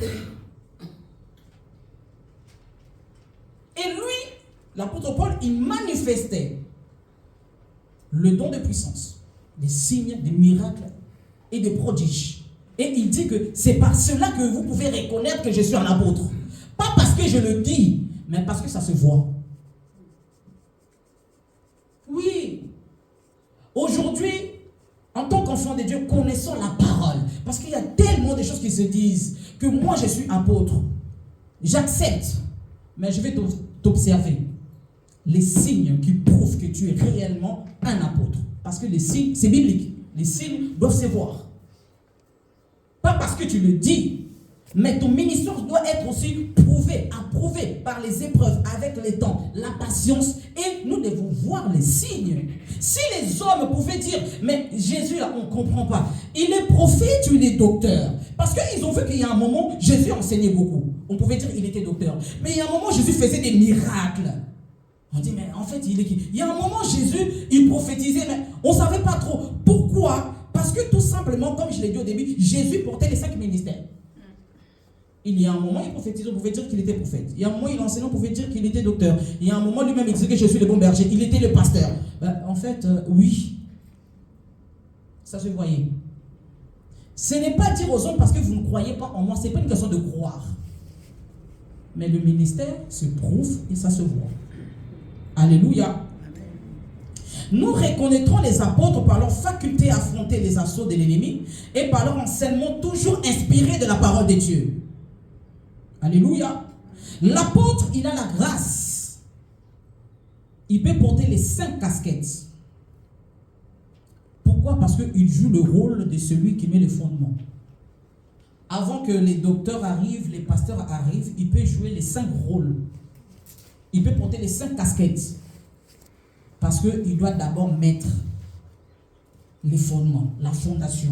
Et lui, l'apôtre Paul, il manifestait le don de puissance, des signes, des miracles et des prodiges. Et il dit que c'est par cela que vous pouvez reconnaître que je suis un apôtre. Pas parce que je le dis, mais parce que ça se voit. Oui. Aujourd'hui, en tant qu'enfant de Dieu, connaissons la parole. Parce qu'il y a tellement de choses qui se disent que moi je suis apôtre. J'accepte. Mais je vais t'observer. Les signes qui prouvent que tu es réellement un apôtre. Parce que les signes, c'est biblique. Les signes doivent se voir. Pas parce que tu le dis, mais ton ministère doit être aussi prouvé, approuvé par les épreuves, avec le temps, la patience. Et nous devons voir les signes. Si les hommes pouvaient dire, mais Jésus, là, on ne comprend pas. Il est prophète ou il est docteur? Parce qu'ils ont vu qu'il y a un moment, Jésus enseignait beaucoup. On pouvait dire qu'il était docteur. Mais il y a un moment, Jésus faisait des miracles. On dit, mais en fait, il est qui? Il y a un moment, Jésus, il prophétisait, mais on ne savait pas trop. Pourquoi? Parce que tout simplement, comme je l'ai dit au début, Jésus portait les 5 ministères. Il y a un moment, il prophétisait, on pouvait dire qu'il était prophète. Il y a un moment, il enseignait, on pouvait dire qu'il était docteur. Il y a un moment, lui-même, il disait que je suis le bon berger. Il était le pasteur. En fait, oui. Ça se voyait. Ce n'est pas dire aux hommes parce que vous ne croyez pas en moi. Ce n'est pas une question de croire. Mais le ministère se prouve et ça se voit. Alléluia. Nous reconnaîtrons les apôtres par leur faculté à affronter les assauts de l'ennemi et par leur enseignement toujours inspiré de la parole de Dieu. Alléluia. L'apôtre, il a la grâce. Il peut porter les 5 casquettes. Pourquoi? Parce qu'il joue le rôle de celui qui met les fondements. Avant que les docteurs arrivent, les pasteurs arrivent, il peut jouer les 5 rôles. Il peut porter les 5 casquettes. Parce qu'il doit d'abord mettre les fondements, la fondation.